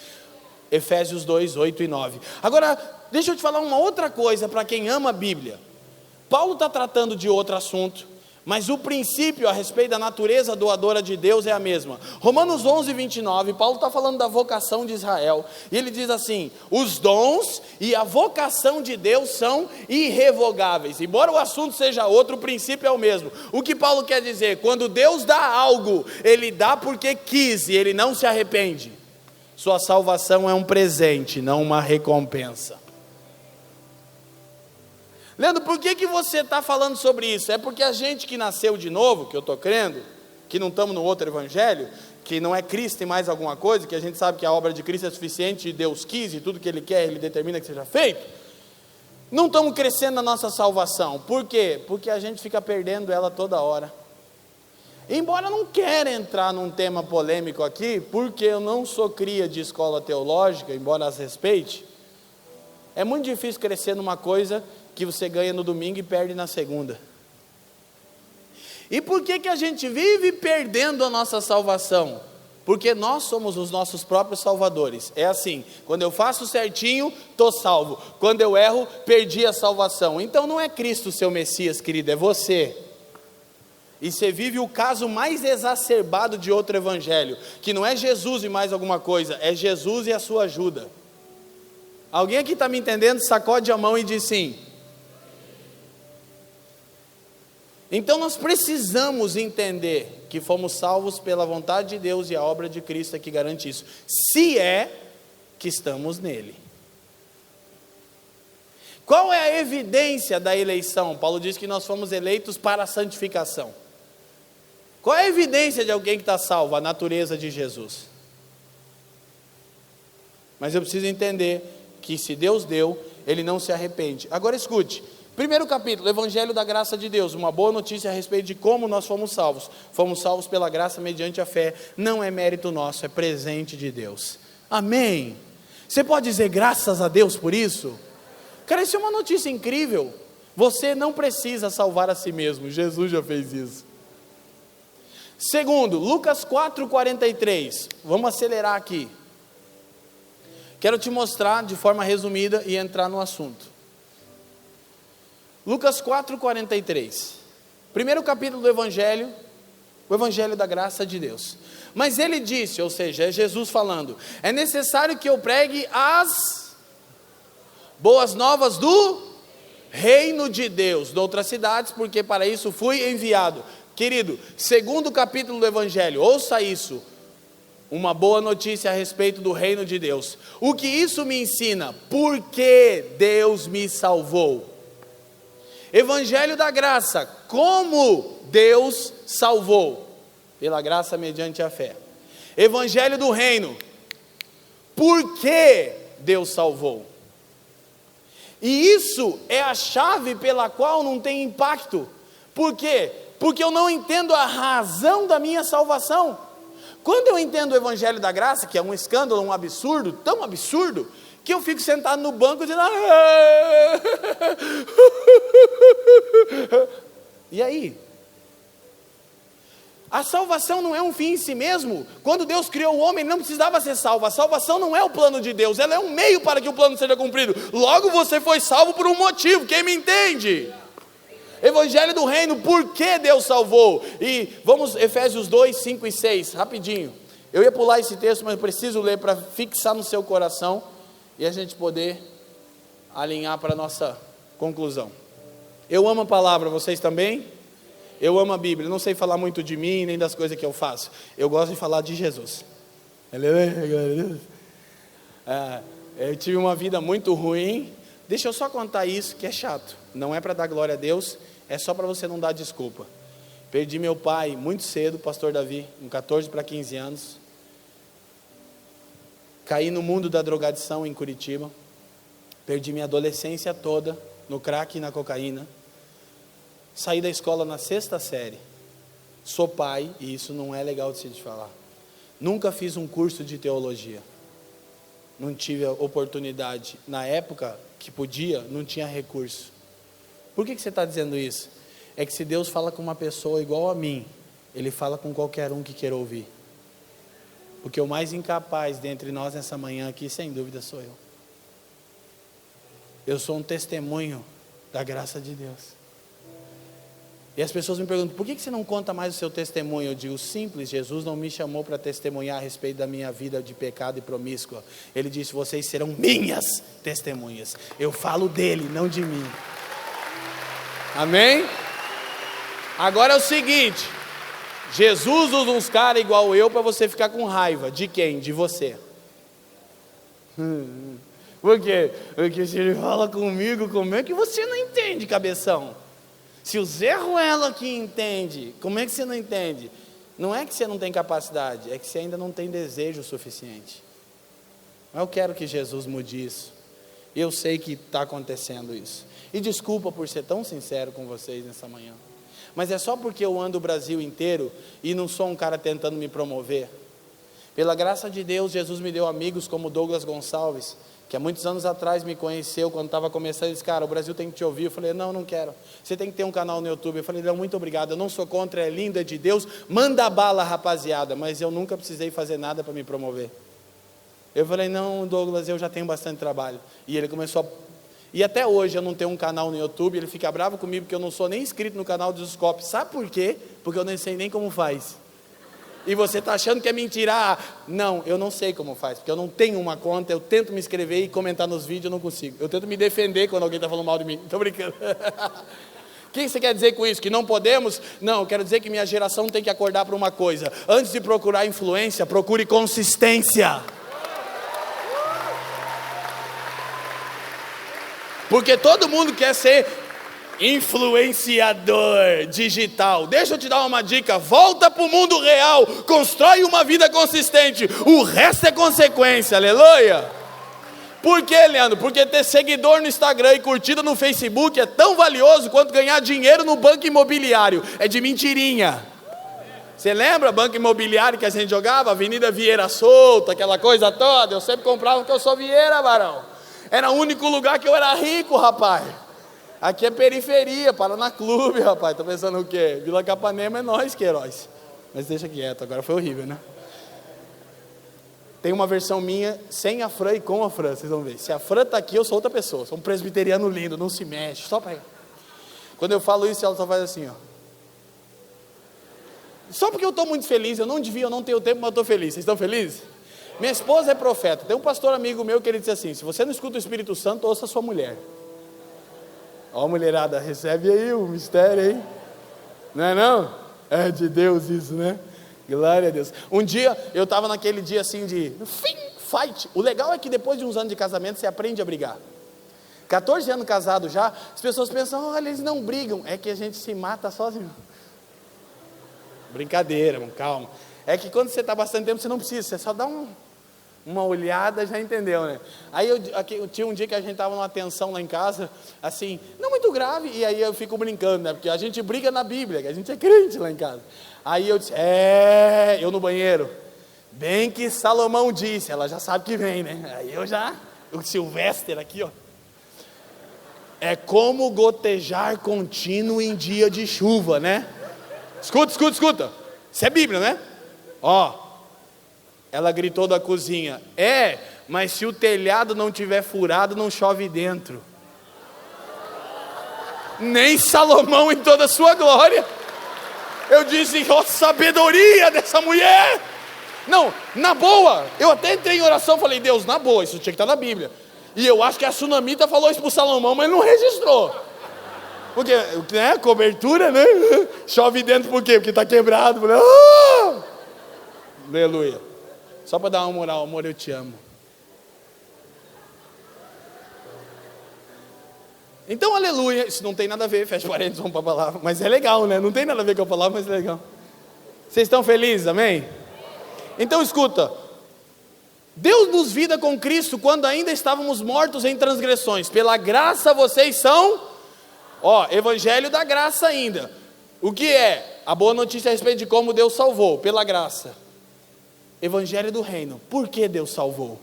Efésios 2, 8 e 9. Agora, deixa eu te falar uma outra coisa para quem ama a Bíblia. Paulo está tratando de outro assunto, mas o princípio a respeito da natureza doadora de Deus é a mesma. Romanos 11, 29, Paulo está falando da vocação de Israel, e ele diz assim: os dons e a vocação de Deus são irrevogáveis. Embora o assunto seja outro, o princípio é o mesmo. O que Paulo quer dizer? Quando Deus dá algo, Ele dá porque quis, e Ele não se arrepende. Sua salvação é um presente, não uma recompensa. Leandro, por que você está falando sobre isso? É porque a gente que nasceu de novo, que eu estou crendo, que não estamos no outro evangelho, que não é Cristo e mais alguma coisa, que a gente sabe que a obra de Cristo é suficiente e Deus quis, e tudo que Ele quer, Ele determina que seja feito, não estamos crescendo na nossa salvação. Por quê? Porque a gente fica perdendo ela toda hora. Embora eu não quero entrar num tema polêmico aqui, porque eu não sou cria de escola teológica, embora as respeite, é muito difícil crescer numa coisa que você ganha no domingo e perde na segunda. E por que a gente vive perdendo a nossa salvação? Porque nós somos os nossos próprios salvadores. É assim, quando eu faço certinho, estou salvo. Quando eu erro, perdi a salvação. Então não é Cristo o seu Messias, querido, é você. E você vive o caso mais exacerbado de outro evangelho, que não é Jesus e mais alguma coisa, é Jesus e a sua ajuda. Alguém aqui está me entendendo? Sacode a mão e diz sim. Então nós precisamos entender que fomos salvos pela vontade de Deus, e a obra de Cristo é que garante isso, se é que estamos nele. Qual é a evidência da eleição? Paulo diz que nós fomos eleitos para a santificação. Qual é a evidência de alguém que está salvo? A natureza de Jesus. Mas eu preciso entender que se Deus deu, Ele não se arrepende. Agora escute, primeiro capítulo, Evangelho da graça de Deus, uma boa notícia a respeito de como nós fomos salvos. Fomos salvos pela graça mediante a fé, não é mérito nosso, é presente de Deus. Amém? Você pode dizer graças a Deus por isso? Cara, isso é uma notícia incrível. Você não precisa salvar a si mesmo, Jesus já fez isso. Segundo, Lucas 4,43, vamos acelerar aqui. Quero te mostrar de forma resumida e entrar no assunto. Lucas 4,43, primeiro capítulo do Evangelho, o Evangelho da graça de Deus. Mas ele disse, ou seja, é Jesus falando: é necessário que eu pregue as boas novas do reino de Deus, de outras cidades, porque para isso fui enviado. Querido, segundo capítulo do Evangelho, ouça isso, uma boa notícia a respeito do reino de Deus. O que isso me ensina? Por que Deus me salvou? Evangelho da graça, como Deus salvou? Pela graça mediante a fé. Evangelho do reino, por que Deus salvou? E isso é a chave pela qual não tem impacto. Por quê? Porque eu não entendo a razão da minha salvação. Quando eu entendo o Evangelho da graça, que é um escândalo, um absurdo, tão absurdo, que eu fico sentado no banco dizendo: e aí? A salvação não é um fim em si mesmo. Quando Deus criou o homem, ele não precisava ser salvo. A salvação não é o plano de Deus, ela é um meio para que o plano seja cumprido. Logo você foi salvo por um motivo, quem me entende? Evangelho do reino, por que Deus salvou? E vamos, Efésios 2, 5 e 6, rapidinho. Eu ia pular esse texto, mas eu preciso ler para fixar no seu coração e a gente poder alinhar para a nossa conclusão. Eu amo a palavra, vocês também? Eu amo a Bíblia, não sei falar muito de mim, nem das coisas que eu faço. Eu gosto de falar de Jesus. Eu tive uma vida muito ruim. Deixa eu só contar isso, que é chato. Não é para dar glória a Deus, é só para você não dar desculpa. Perdi meu pai muito cedo, pastor Davi, com 14 para 15 anos. Caí no mundo da drogadição em Curitiba. Perdi minha adolescência toda no crack e na cocaína. Saí da escola na 6ª série. Sou pai, e isso não é legal de se falar. Nunca fiz um curso de teologia. Não tive a oportunidade. Na época que podia, não tinha recurso. Por que você está dizendo isso? É que se Deus fala com uma pessoa igual a mim, Ele fala com qualquer um que queira ouvir. Porque o mais incapaz dentre nós nessa manhã aqui, sem dúvida, sou eu. Eu sou um testemunho da graça de Deus. E as pessoas me perguntam, por que você não conta mais o seu testemunho? Eu digo, simples, Jesus não me chamou para testemunhar a respeito da minha vida de pecado e promíscua. Ele disse, vocês serão minhas testemunhas. Eu falo dele, não de mim. Amém? Agora é o seguinte, Jesus usa uns caras igual eu para você ficar com raiva. De quem? De você. Por quê? Porque se ele fala comigo, como é que você não entende, cabeção? Se o Zé Ruela que entende, como é que você não entende? Não é que você não tem capacidade, é que você ainda não tem desejo suficiente. Mas eu quero que Jesus mude isso. Eu sei que está acontecendo isso. E desculpa por ser tão sincero com vocês nessa manhã. Mas é só porque eu ando o Brasil inteiro e não sou um cara tentando me promover. Pela graça de Deus, Jesus me deu amigos como Douglas Gonçalves, que há muitos anos atrás me conheceu, quando estava começando, ele disse, cara, o Brasil tem que te ouvir. Eu falei, não quero, você tem que ter um canal no YouTube. Eu falei, não, muito obrigado, eu não sou contra, é lindo, é de Deus, manda bala, rapaziada, mas eu nunca precisei fazer nada para me promover. Eu falei, não, Douglas, eu já tenho bastante trabalho. E ele começou a... E até hoje eu não tenho um canal no YouTube, ele fica bravo comigo, porque eu não sou nem inscrito no canal do Scope. Sabe por quê? Porque eu nem sei nem como faz. E você está achando que é mentira? Não, eu não sei como faz, porque eu não tenho uma conta, eu tento me inscrever e comentar nos vídeos, eu não consigo. Eu tento me defender quando alguém está falando mal de mim, estou brincando. O que você quer dizer com isso? Que não podemos? Não, eu quero dizer que minha geração tem que acordar para uma coisa. Antes de procurar influência, procure consistência. Porque todo mundo quer ser influenciador digital. Deixa eu te dar uma dica, volta para o mundo real, constrói uma vida consistente, o resto é consequência, aleluia. Por que, Leandro? Porque ter seguidor no Instagram e curtida no Facebook é tão valioso quanto ganhar dinheiro no banco imobiliário, é de mentirinha. Você lembra banco imobiliário que a gente jogava? Avenida Vieira Solta, aquela coisa toda, eu sempre comprava porque eu sou Vieira, varão, era o único lugar que eu era rico, rapaz. Aqui é periferia, Paraná Clube, rapaz. Tá pensando o quê? Vila Capanema é nós, Queiroz. Mas deixa quieto, agora foi horrível, né? Tem uma versão minha sem a Fran e com a Fran, vocês vão ver. Se a Fran tá aqui, eu sou outra pessoa. Sou um presbiteriano lindo, não se mexe, só pega. Quando eu falo isso, ela só faz assim, ó. Só porque eu estou muito feliz, eu não tenho tempo, mas eu estou feliz. Vocês estão felizes? Minha esposa é profeta. Tem um pastor amigo meu que ele disse assim, se você não escuta o Espírito Santo, ouça a sua mulher. Ó, mulherada, recebe aí o mistério, hein? Não é não? É de Deus isso, né? Glória a Deus. Um dia, eu estava naquele dia assim de fight. O legal é que depois de uns anos de casamento, você aprende a brigar. 14 anos casado já, as pessoas pensam, olha, eles não brigam. É que a gente se mata sozinho. Brincadeira, calma. É que quando você está bastante tempo, você não precisa, você só dá uma olhada, já entendeu, né? Aí eu tinha um dia que a gente estava numa tensão lá em casa, assim, não muito grave, e aí eu fico brincando, né? Porque a gente briga na Bíblia, que a gente é crente lá em casa. Aí eu disse, eu no banheiro, bem que Salomão disse, ela já sabe que vem, né? Aí o Silvestre aqui, ó. É como gotejar contínuo em dia de chuva, né? Escuta. Isso é Bíblia, né? Ó. Ela gritou da cozinha, mas se o telhado não tiver furado, não chove dentro. Nem Salomão em toda a sua glória. Eu disse, ó, sabedoria dessa mulher. Não, na boa, eu até entrei em oração, falei, Deus, na boa, isso tinha que estar na Bíblia. E eu acho que a Sunamita falou isso para o Salomão, mas não registrou. Porque, né, cobertura, né? Chove dentro por quê? Porque está quebrado. Aleluia. Só para dar uma moral, amor, eu te amo. Então, aleluia, isso não tem nada a ver, fecha parênteses, vamos para a palavra. Mas é legal, né? Não tem nada a ver com a palavra, mas é legal. Vocês estão felizes, amém? Então, escuta. Deus nos vida com Cristo quando ainda estávamos mortos em transgressões. Pela graça vocês são, evangelho da graça ainda. O que é? A boa notícia a respeito de como Deus salvou, pela graça. Evangelho do reino. Por que Deus salvou?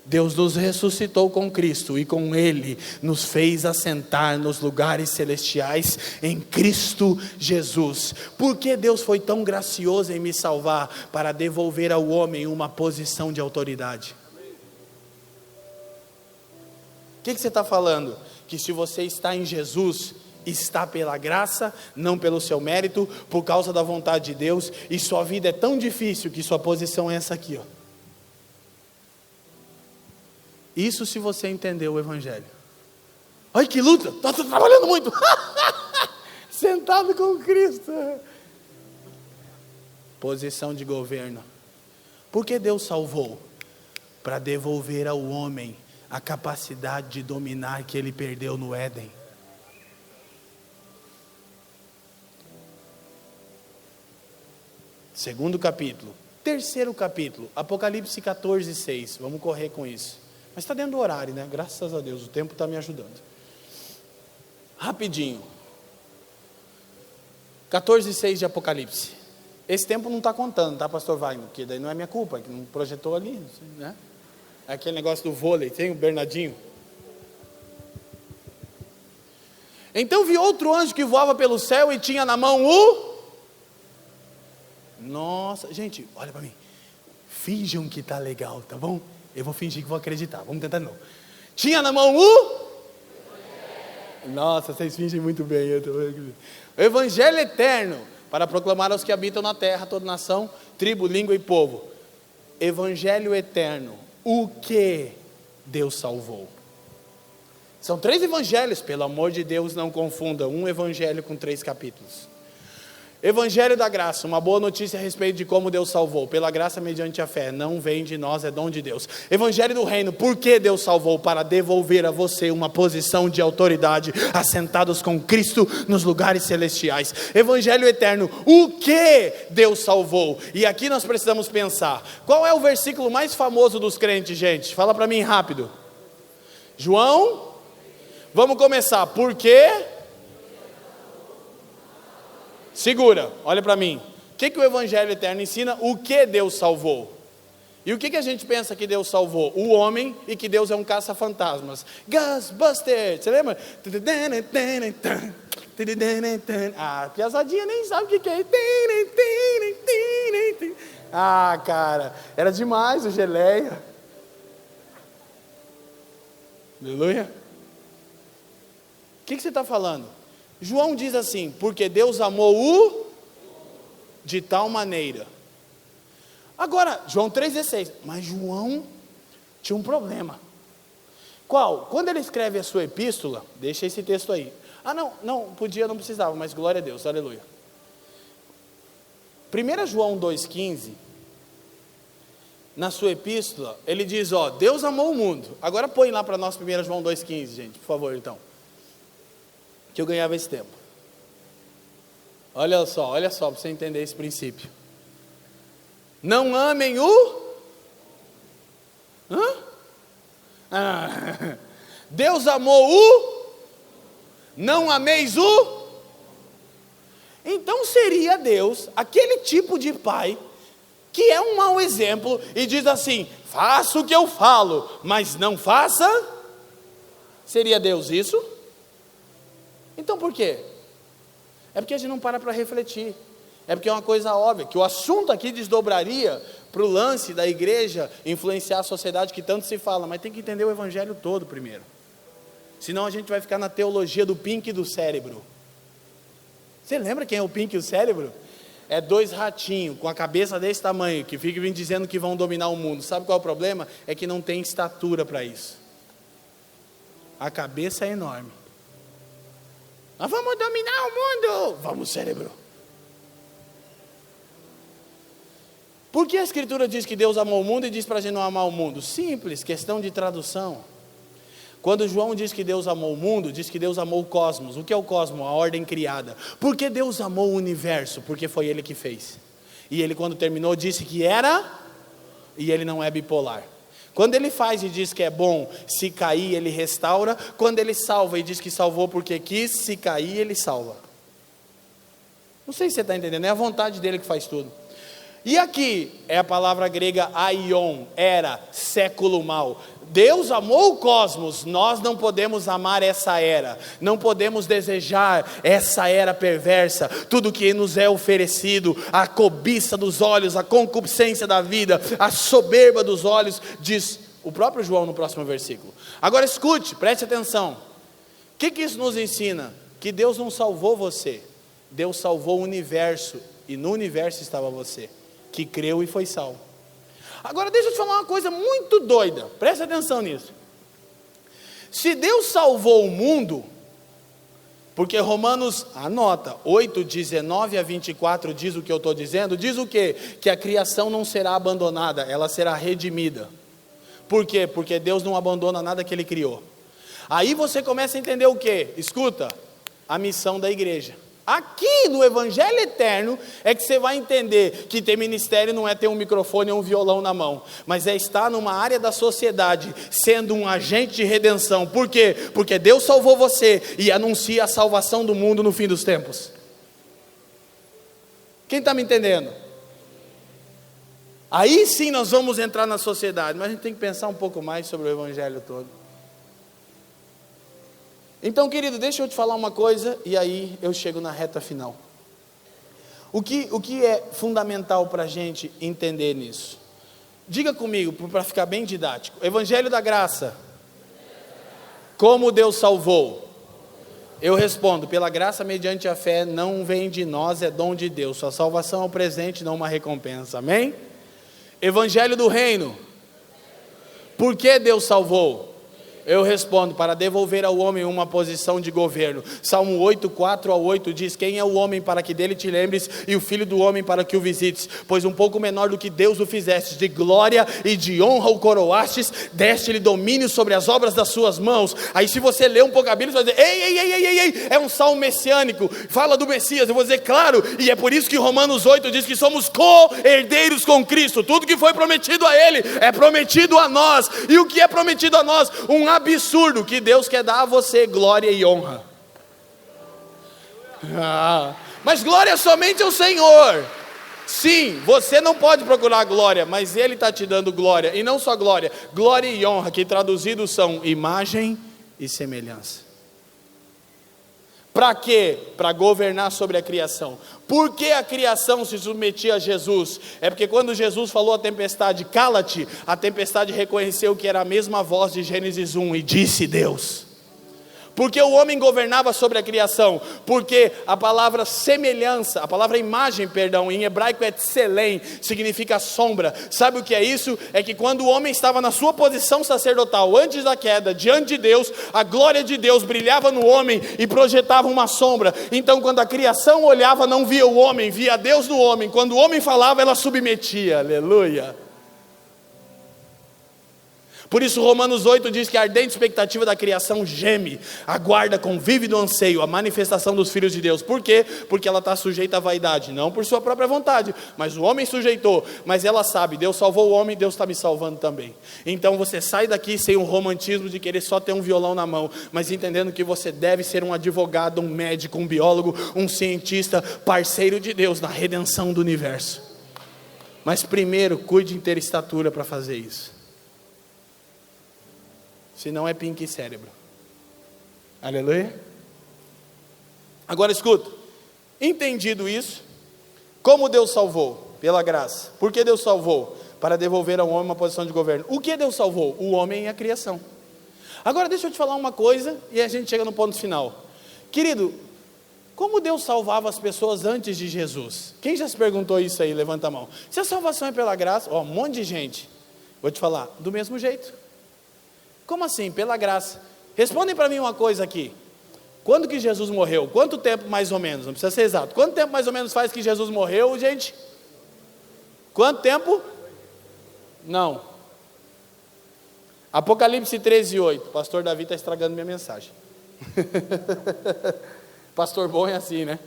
Deus nos ressuscitou com Cristo e com Ele nos fez assentar nos lugares celestiais em Cristo Jesus. Por que Deus foi tão gracioso em me salvar? Para devolver ao homem uma posição de autoridade. O que você está falando? Que se você está em Jesus, está pela graça, não pelo seu mérito, por causa da vontade de Deus, e sua vida é tão difícil que sua posição é essa aqui, ó. Isso se você entendeu o Evangelho. Ai, que luta, estou trabalhando muito. Sentado com Cristo. Posição de governo. Por que Deus salvou? Para devolver ao homem a capacidade de dominar que ele perdeu no Éden. Segundo capítulo. Terceiro capítulo, Apocalipse 14, 6. Vamos correr com isso. Mas está dentro do horário, né? Graças a Deus, o tempo está me ajudando. Rapidinho. 14:6 de Apocalipse. Esse tempo não está contando, tá, pastor Wagner? Porque daí não é minha culpa, que não projetou ali, né? É aquele negócio do vôlei, tem o Bernardinho. Então vi outro anjo que voava pelo céu e tinha na mão o... Nossa, gente, olha para mim. Finjam que está legal, tá bom? Eu vou fingir que vou acreditar. Vamos tentar de novo. Tinha na mão o... Nossa, vocês fingem muito bem. O Evangelho eterno, para proclamar aos que habitam na terra, toda nação, tribo, língua e povo. Evangelho eterno. O que Deus salvou? São 3 evangelhos, pelo amor de Deus, não confunda. Um evangelho com 3 capítulos. Evangelho da graça, uma boa notícia a respeito de como Deus salvou. Pela graça mediante a fé, não vem de nós, é dom de Deus. Evangelho do reino, por que Deus salvou? Para devolver a você uma posição de autoridade, assentados com Cristo nos lugares celestiais. Evangelho eterno, o que Deus salvou? E aqui nós precisamos pensar, qual é o versículo mais famoso dos crentes, gente? Fala para mim rápido. João, vamos começar, por quê? Segura, olha para mim. O que o Evangelho eterno ensina? O que Deus salvou? E o que a gente pensa que Deus salvou? O homem, e que Deus é um caça-fantasmas. Ghostbusters, você lembra? Ah, piazadinha nem sabe o que é. Ah, cara, era demais o Geleia. Aleluia. O que você está falando? João diz assim, porque Deus amou o de tal maneira. Agora, João 3,16, mas João tinha um problema. Qual? Quando ele escreve a sua epístola, deixa esse texto aí. Ah, não precisava, mas glória a Deus, aleluia. 1 João 2,15, na sua epístola, ele diz, ó, Deus amou o mundo. Agora põe lá para nós 1 João 2,15, gente, por favor, então. Que eu ganhava esse tempo. Olha só, para você entender esse princípio. Não amem o... Deus amou o... Não ameis o... Então seria Deus, aquele tipo de pai, que é um mau exemplo, e diz assim, faça o que eu falo, mas não faça. Seria Deus isso? Então por quê? É porque a gente não para refletir. É porque é uma coisa óbvia, que o assunto aqui desdobraria para o lance da igreja influenciar a sociedade que tanto se fala, mas tem que entender o evangelho todo primeiro. Senão a gente vai ficar na teologia do Pink e do cérebro. Você lembra quem é o Pink e o cérebro? É 2 ratinhos com a cabeça desse tamanho, que ficam dizendo que vão dominar o mundo. Sabe qual é o problema? É que não tem estatura para isso. A cabeça é enorme. Nós vamos dominar o mundo. Vamos, cérebro. Por que a Escritura diz que Deus amou o mundo e diz para a gente não amar o mundo? Simples, questão de tradução. Quando João diz que Deus amou o mundo, diz que Deus amou o cosmos. O que é o cosmos? A ordem criada. Por que Deus amou o universo? Porque foi Ele que fez. E Ele, quando terminou, disse que era, e Ele não é bipolar. Quando Ele faz e diz que é bom, se cair Ele restaura. Quando Ele salva e diz que salvou porque quis, se cair Ele salva. Não sei se você está entendendo, é a vontade dEle que faz tudo. E aqui é a palavra grega aion, era, século mal. Deus amou o cosmos, nós não podemos amar essa era, não podemos desejar essa era perversa, tudo que nos é oferecido, a cobiça dos olhos, a concupiscência da vida, a soberba dos olhos, diz o próprio João no próximo versículo. Agora escute, preste atenção, o que isso nos ensina? Que Deus não salvou você, Deus salvou o universo, e no universo estava você, que creu e foi salvo. Agora deixa eu te falar uma coisa muito doida, presta atenção nisso. Se Deus salvou o mundo, porque Romanos, anota, 8, 19 a 24 diz o que eu estou dizendo, diz o quê? Que a criação não será abandonada, ela será redimida. Por quê? Porque Deus não abandona nada que Ele criou. Aí você começa a entender o quê? Escuta, a missão da igreja. Aqui no Evangelho Eterno é que você vai entender que ter ministério não é ter um microfone ou um violão na mão, mas é estar numa área da sociedade, sendo um agente de redenção. Por quê? Porque Deus salvou você e anuncia a salvação do mundo no fim dos tempos. Quem está me entendendo? Aí sim nós vamos entrar na sociedade, mas a gente tem que pensar um pouco mais sobre o Evangelho todo. Então, querido, deixa eu te falar uma coisa, e aí eu chego na reta final. O que é fundamental para a gente entender nisso? Diga comigo, para ficar bem didático. Evangelho da graça. Como Deus salvou? Eu respondo, pela graça mediante a fé, não vem de nós, é dom de Deus. Sua salvação é um presente, não uma recompensa. Amém? Evangelho do reino. Por que Deus salvou? Eu respondo, para devolver ao homem uma posição de governo. Salmo 8, 4 a 8 diz, quem é o homem para que dele te lembres, e o filho do homem para que o visites? Pois um pouco menor do que Deus o fizestes, de glória e de honra o coroastes, deste-lhe domínio sobre as obras das suas mãos. Aí se você ler um pouco a Bíblia, você vai dizer, ei, é um salmo messiânico, fala do Messias. Eu vou dizer, claro, e é por isso que Romanos 8 diz que somos co-herdeiros com Cristo. Tudo que foi prometido a Ele, é prometido a nós. E o que é prometido a nós? Um absurdo, que Deus quer dar a você glória e honra. Mas glória somente ao Senhor. Sim, você não pode procurar glória, mas Ele está te dando glória, e não só glória, glória e honra, que traduzidos são imagem e semelhança. Para quê? Para governar sobre a criação. Por que a criação se submetia a Jesus? É porque quando Jesus falou à tempestade, cala-te, a tempestade reconheceu que era a mesma voz de Gênesis 1 e disse Deus. Porque o homem governava sobre a criação? Porque a palavra semelhança, a palavra imagem, perdão, em hebraico é tselem, significa sombra. Sabe o que é isso? É que quando o homem estava na sua posição sacerdotal, antes da queda, diante de Deus, a glória de Deus brilhava no homem e projetava uma sombra. Então quando a criação olhava, não via o homem, via Deus no homem. Quando o homem falava, ela submetia, aleluia. Por isso Romanos 8 diz que a ardente expectativa da criação geme, aguarda com vívido anseio a manifestação dos filhos de Deus. Por quê? Porque ela está sujeita à vaidade, não por sua própria vontade, mas o homem sujeitou. Mas ela sabe, Deus salvou o homem, Deus está me salvando também. Então você sai daqui sem um romantismo de querer só ter um violão na mão, mas entendendo que você deve ser um advogado, um médico, um biólogo, um cientista, parceiro de Deus na redenção do universo. Mas primeiro, cuide de ter estatura para fazer isso. Se não é pink cérebro. Aleluia. Agora escuta. Entendido isso, como Deus salvou? Pela graça. Por que Deus salvou? Para devolver ao homem uma posição de governo. O que Deus salvou? O homem e a criação. Agora deixa eu te falar uma coisa e a gente chega no ponto final. Querido, como Deus salvava as pessoas antes de Jesus? Quem já se perguntou isso aí? Levanta a mão. Se a salvação é pela graça, um monte de gente. Vou te falar, do mesmo jeito. Como assim? Pela graça. Respondem para mim uma coisa aqui. Quando que Jesus morreu? Quanto tempo mais ou menos? Não precisa ser exato. Quanto tempo mais ou menos faz que Jesus morreu, gente? Quanto tempo? Não. Apocalipse 13, 8. Pastor Davi está estragando minha mensagem. Pastor bom é assim, né?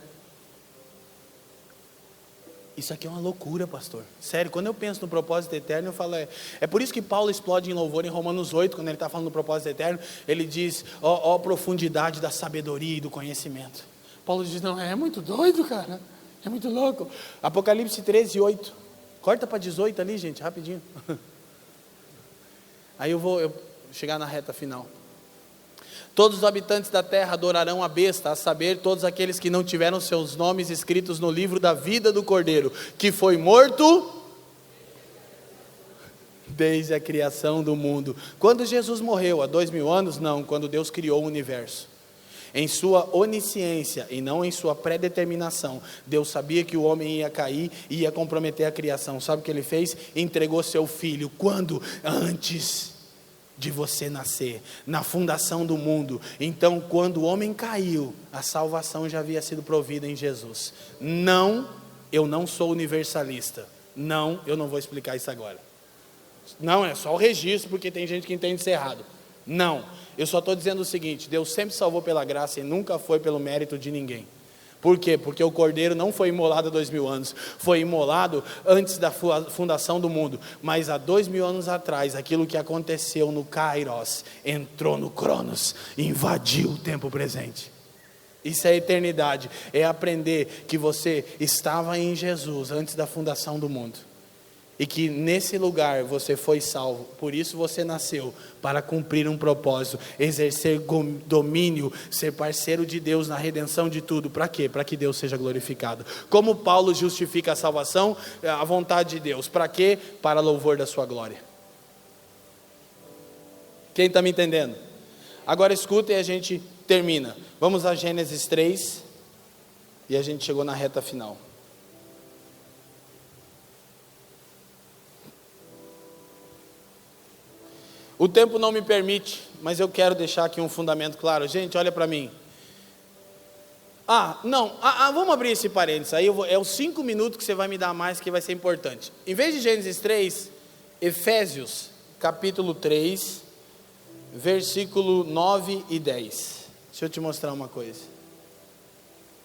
Isso aqui é uma loucura, pastor. Sério, quando eu penso no propósito eterno, eu falo, é por isso que Paulo explode em louvor em Romanos 8, quando ele está falando do propósito eterno, ele diz, ó profundidade da sabedoria e do conhecimento. Paulo diz, não, é muito doido, cara, é muito louco. Apocalipse 13, 8. Corta para 18 ali, gente, rapidinho. Aí eu vou chegar na reta final. Todos os habitantes da terra adorarão a besta, a saber, todos aqueles que não tiveram seus nomes escritos no livro da vida do Cordeiro, que foi morto desde a criação do mundo. Quando Jesus morreu, há 2000 anos? Não, quando Deus criou o universo. Em sua onisciência e não em sua predeterminação, Deus sabia que o homem ia cair e ia comprometer a criação. Sabe o que Ele fez? Entregou seu Filho. Quando? Antes de você nascer, na fundação do mundo. Então, quando o homem caiu, a salvação já havia sido provida em Jesus. Não, eu não sou universalista. Não, eu não vou explicar isso agora. Não, é só o registro, porque tem gente que entende isso errado. Não, eu só estou dizendo o seguinte: Deus sempre salvou pela graça e nunca foi pelo mérito de ninguém. Por quê? Porque o Cordeiro não foi imolado há 2000 anos, foi imolado antes da fundação do mundo, mas há 2000 anos atrás, aquilo que aconteceu no Kairos, entrou no Cronos, invadiu o tempo presente. Isso é eternidade, é aprender que você estava em Jesus antes da fundação do mundo. E que nesse lugar você foi salvo, por isso você nasceu, para cumprir um propósito, exercer domínio, ser parceiro de Deus na redenção de tudo. Para quê? Para que Deus seja glorificado. Como Paulo justifica a salvação? A vontade de Deus. Para quê? Para louvor da sua glória. Quem está me entendendo? Agora escuta e a gente termina. Vamos a Gênesis 3, e a gente chegou na reta final. O tempo não me permite, mas eu quero deixar aqui um fundamento claro. Gente, olha para mim. Vamos abrir esse parênteses. Aí é os 5 minutos que você vai me dar mais, que vai ser importante. Em vez de Gênesis 3, Efésios, capítulo 3, versículo 9 e 10. Deixa eu te mostrar uma coisa.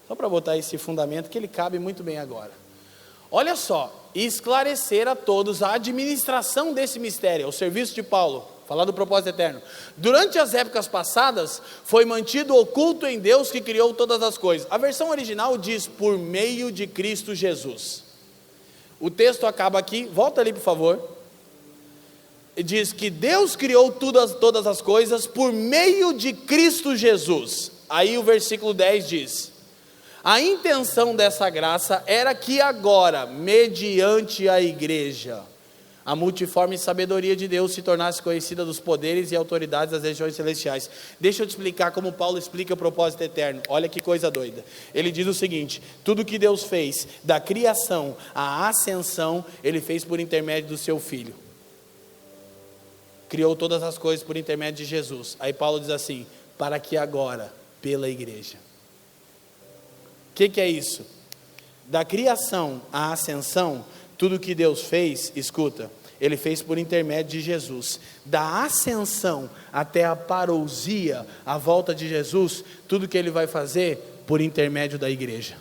Só para botar esse fundamento, que ele cabe muito bem agora. Olha só, esclarecer a todos a administração desse mistério, o serviço de Paulo. Falar do propósito eterno. Durante as épocas passadas, foi mantido oculto em Deus que criou todas as coisas. A versão original diz, por meio de Cristo Jesus. O texto acaba aqui, volta ali por favor. Diz que Deus criou todas as coisas por meio de Cristo Jesus. Aí o versículo 10 diz, a intenção dessa graça era que agora, mediante a igreja, a multiforme sabedoria de Deus se tornasse conhecida dos poderes e autoridades das regiões celestiais. Deixa eu te explicar como Paulo explica o propósito eterno. Olha que coisa doida. Ele diz o seguinte: tudo que Deus fez, da criação à ascensão, Ele fez por intermédio do seu Filho. Criou todas as coisas por intermédio de Jesus. Aí Paulo diz assim, para que agora, pela igreja. O que é isso? Da criação à ascensão, tudo que Deus fez, escuta, Ele fez por intermédio de Jesus. Da ascensão até a parousia, a volta de Jesus, tudo que Ele vai fazer por intermédio da igreja.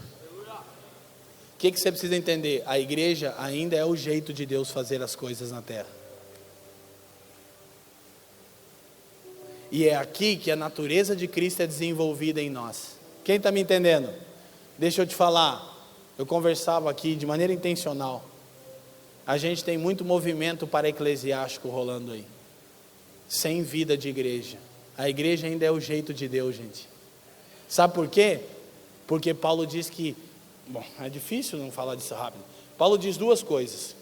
O que você precisa entender? A igreja ainda é o jeito de Deus fazer as coisas na terra. E é aqui que a natureza de Cristo é desenvolvida em nós. Quem está me entendendo? Deixa eu te falar, eu conversava aqui de maneira intencional. A gente tem muito movimento para-eclesiástico rolando aí, sem vida de igreja. A igreja ainda é o jeito de Deus, gente. Sabe por quê? Porque Paulo diz que, é difícil não falar disso rápido. Paulo diz duas coisas.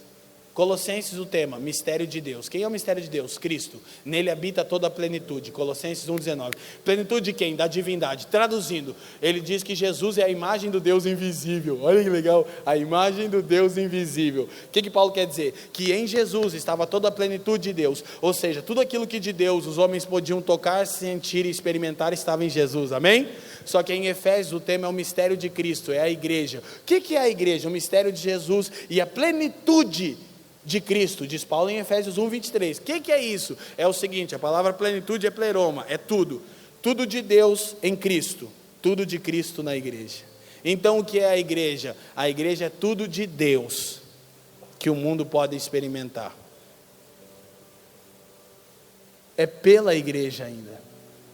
Colossenses, o tema, mistério de Deus. Quem é o mistério de Deus? Cristo. Nele habita toda a plenitude. Colossenses 1,19. Plenitude de quem? Da divindade. Traduzindo, ele diz que Jesus é a imagem do Deus invisível. Olha que legal, a imagem do Deus invisível. O que Paulo quer dizer? Que em Jesus estava toda a plenitude de Deus. Ou seja, tudo aquilo que de Deus os homens podiam tocar, sentir e experimentar estava em Jesus. Amém? Só que em Efésios o tema é o mistério de Cristo, é a igreja. O que é a igreja? O mistério de Jesus e a plenitude de Cristo, diz Paulo em Efésios 1:23. O que é isso? É o seguinte, a palavra plenitude é pleroma, é tudo. Tudo de Deus em Cristo, tudo de Cristo na igreja. Então o que é a igreja? A igreja é tudo de Deus, que o mundo pode experimentar. É pela igreja ainda,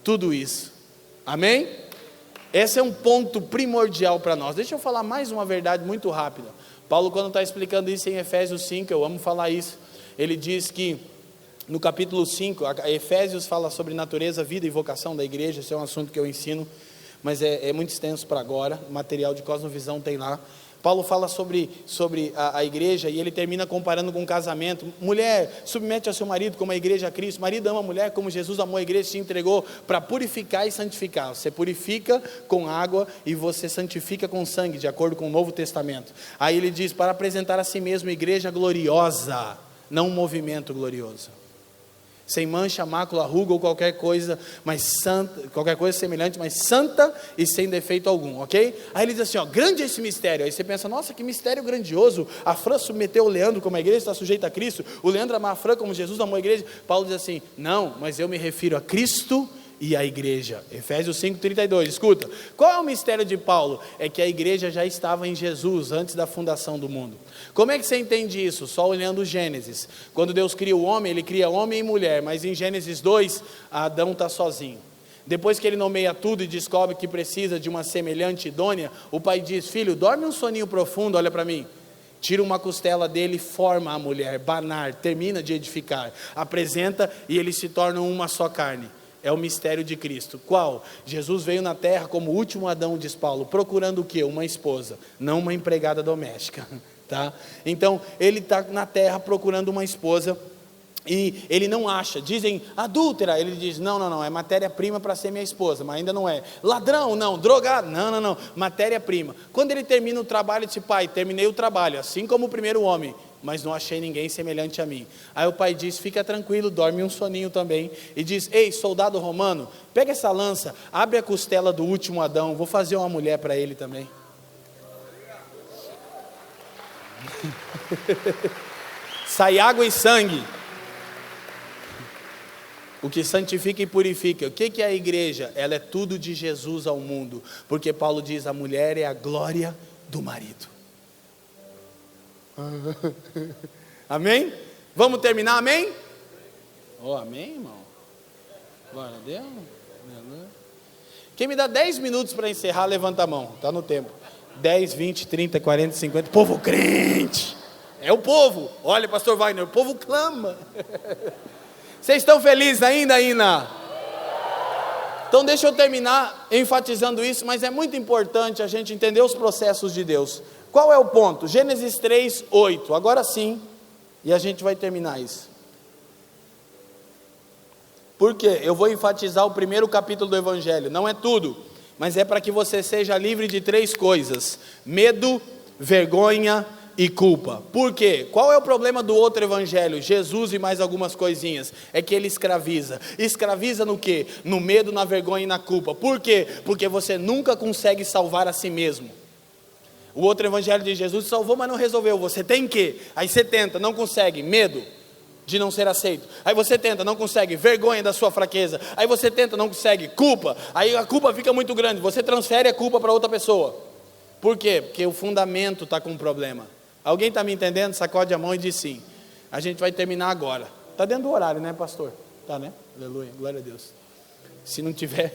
tudo isso. Amém? Esse é um ponto primordial para nós. Deixa eu falar mais uma verdade muito rápida. Paulo, quando está explicando isso em Efésios 5, eu amo falar isso, ele diz que no capítulo 5, Efésios fala sobre natureza, vida e vocação da igreja. Esse é um assunto que eu ensino, mas é muito extenso para agora. O material de Cosmovisão tem lá. Paulo fala sobre a igreja, e ele termina comparando com o casamento. Mulher, submete ao seu marido como a igreja a Cristo. Marido, ama a mulher como Jesus amou a igreja e se entregou para purificar e santificar. Você purifica com água e você santifica com sangue, de acordo com o Novo Testamento. Aí ele diz, para apresentar a si mesmo igreja gloriosa, não um movimento glorioso, sem mancha, mácula, ruga ou qualquer coisa, mas santa, qualquer coisa semelhante, mas santa e sem defeito algum, ok? Aí ele diz assim, ó, grande é esse mistério. Aí você pensa, nossa, que mistério grandioso. A Fran submeteu o Leandro como a igreja está sujeita a Cristo, o Leandro ama a Fran como Jesus amou a igreja. Paulo diz assim, não, mas eu me refiro a Cristo e a igreja. Efésios 5:32, escuta, qual é o mistério de Paulo? É que a igreja já estava em Jesus, antes da fundação do mundo. Como é que você entende isso? Só olhando Gênesis. Quando Deus cria o homem, ele cria homem e mulher, mas em Gênesis 2, Adão está sozinho. Depois que ele nomeia tudo e descobre que precisa de uma semelhante idônea, o pai diz, filho, dorme um soninho profundo, olha para mim. Tira uma costela dele e forma a mulher, banar, termina de edificar, apresenta e eles se tornam uma só carne. É o mistério de Cristo. Qual? Jesus veio na terra como o último Adão, diz Paulo, procurando o quê? Uma esposa, não uma empregada doméstica, tá? Então, ele está na terra procurando uma esposa, e ele não acha, dizem adúltera, ele diz, não, é matéria-prima para ser minha esposa, mas ainda não é. Ladrão, não, drogado, não, matéria-prima. Quando ele termina o trabalho, ele diz, pai, terminei o trabalho, assim como o primeiro homem, mas não achei ninguém semelhante a mim. Aí o pai diz, fica tranquilo, dorme um soninho também, e diz, ei, soldado romano, pega essa lança, abre a costela do último Adão, vou fazer uma mulher para ele também. Sai água e sangue, o que santifica e purifica. O que é a igreja? Ela é tudo de Jesus ao mundo, porque Paulo diz, a mulher é a glória do marido. Amém? Vamos terminar, amém? Oh, amém, irmão? Glória a Deus. Quem me dá 10 minutos para encerrar, levanta a mão, está no tempo. 10, 20, 30, 40, 50, povo crente, é o povo, olha pastor Wagner, o povo clama. Vocês estão felizes ainda, Ina? Então deixa eu terminar enfatizando isso, mas é muito importante a gente entender os processos de Deus. Qual é o ponto? Gênesis 3, 8, agora sim, e a gente vai terminar isso. Por quê? Eu vou enfatizar o primeiro capítulo do Evangelho, não é tudo, mas é para que você seja livre de 3 coisas: medo, vergonha e culpa. Por quê? Qual é o problema do outro evangelho? Jesus e mais algumas coisinhas. É que ele escraviza. Escraviza no quê? No medo, na vergonha e na culpa. Por quê? Porque você nunca consegue salvar a si mesmo. O outro evangelho de Jesus salvou, mas não resolveu. Você tem que. Aí você tenta, não consegue. Medo de não ser aceito. Aí você tenta, não consegue. Vergonha da sua fraqueza. Aí você tenta, não consegue. Culpa. Aí a culpa fica muito grande. Você transfere a culpa para outra pessoa. Por quê? Porque o fundamento está com um problema. Alguém está me entendendo? Sacode a mão e diz sim. A gente vai terminar agora. Está dentro do horário, né, pastor? Está, né? Aleluia, glória a Deus. Se não tiver...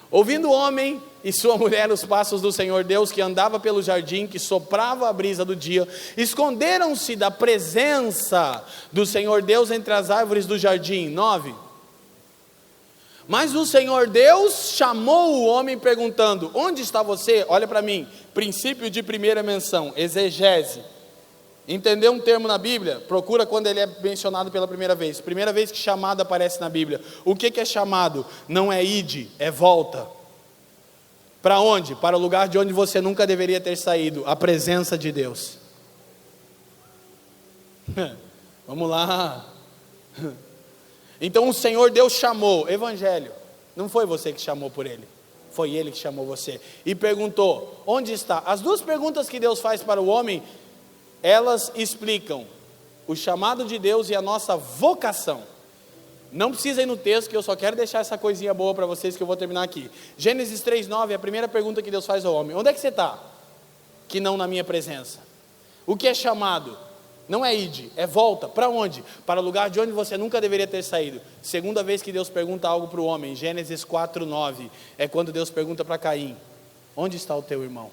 Ouvindo o homem e sua mulher os passos do Senhor Deus, que andava pelo jardim, que soprava a brisa do dia, esconderam-se da presença do Senhor Deus entre as árvores do jardim. 9. Mas o Senhor Deus chamou o homem perguntando, onde está você? Olha para mim, princípio de primeira menção, exegese. Entendeu um termo na Bíblia? Procura quando ele é mencionado pela primeira vez que chamado aparece na Bíblia. O que é chamado? Não é ide, é volta. Para onde? Para o lugar de onde você nunca deveria ter saído, a presença de Deus. Vamos lá. Então o Senhor Deus chamou, evangelho, não foi você que chamou por ele, foi ele que chamou você, e perguntou, onde está? As 2 perguntas que Deus faz para o homem, elas explicam o chamado de Deus e a nossa vocação. Não precisa ir no texto, que eu só quero deixar essa coisinha boa para vocês, que eu vou terminar aqui. Gênesis 3:9 é a primeira pergunta que Deus faz ao homem, onde é que você está? Que não na minha presença. O que é chamado? Não é ide, é volta. Para onde? Para o lugar de onde você nunca deveria ter saído. Segunda vez que Deus pergunta algo para o homem, Gênesis 4:9, é quando Deus pergunta para Caim: onde está o teu irmão?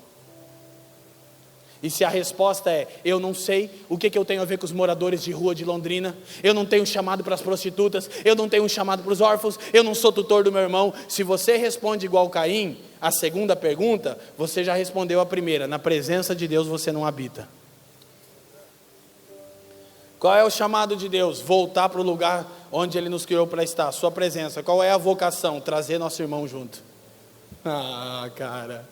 E se a resposta é, eu não sei, o que eu tenho a ver com os moradores de rua de Londrina? Eu não tenho chamado para as prostitutas, eu não tenho chamado para os órfãos, eu não sou tutor do meu irmão. Se você responde igual Caim, a segunda pergunta, você já respondeu a primeira. Na presença de Deus você não habita. Qual é o chamado de Deus? Voltar para o lugar onde Ele nos criou para estar, sua presença. Qual é a vocação? Trazer nosso irmão junto. Ah, cara,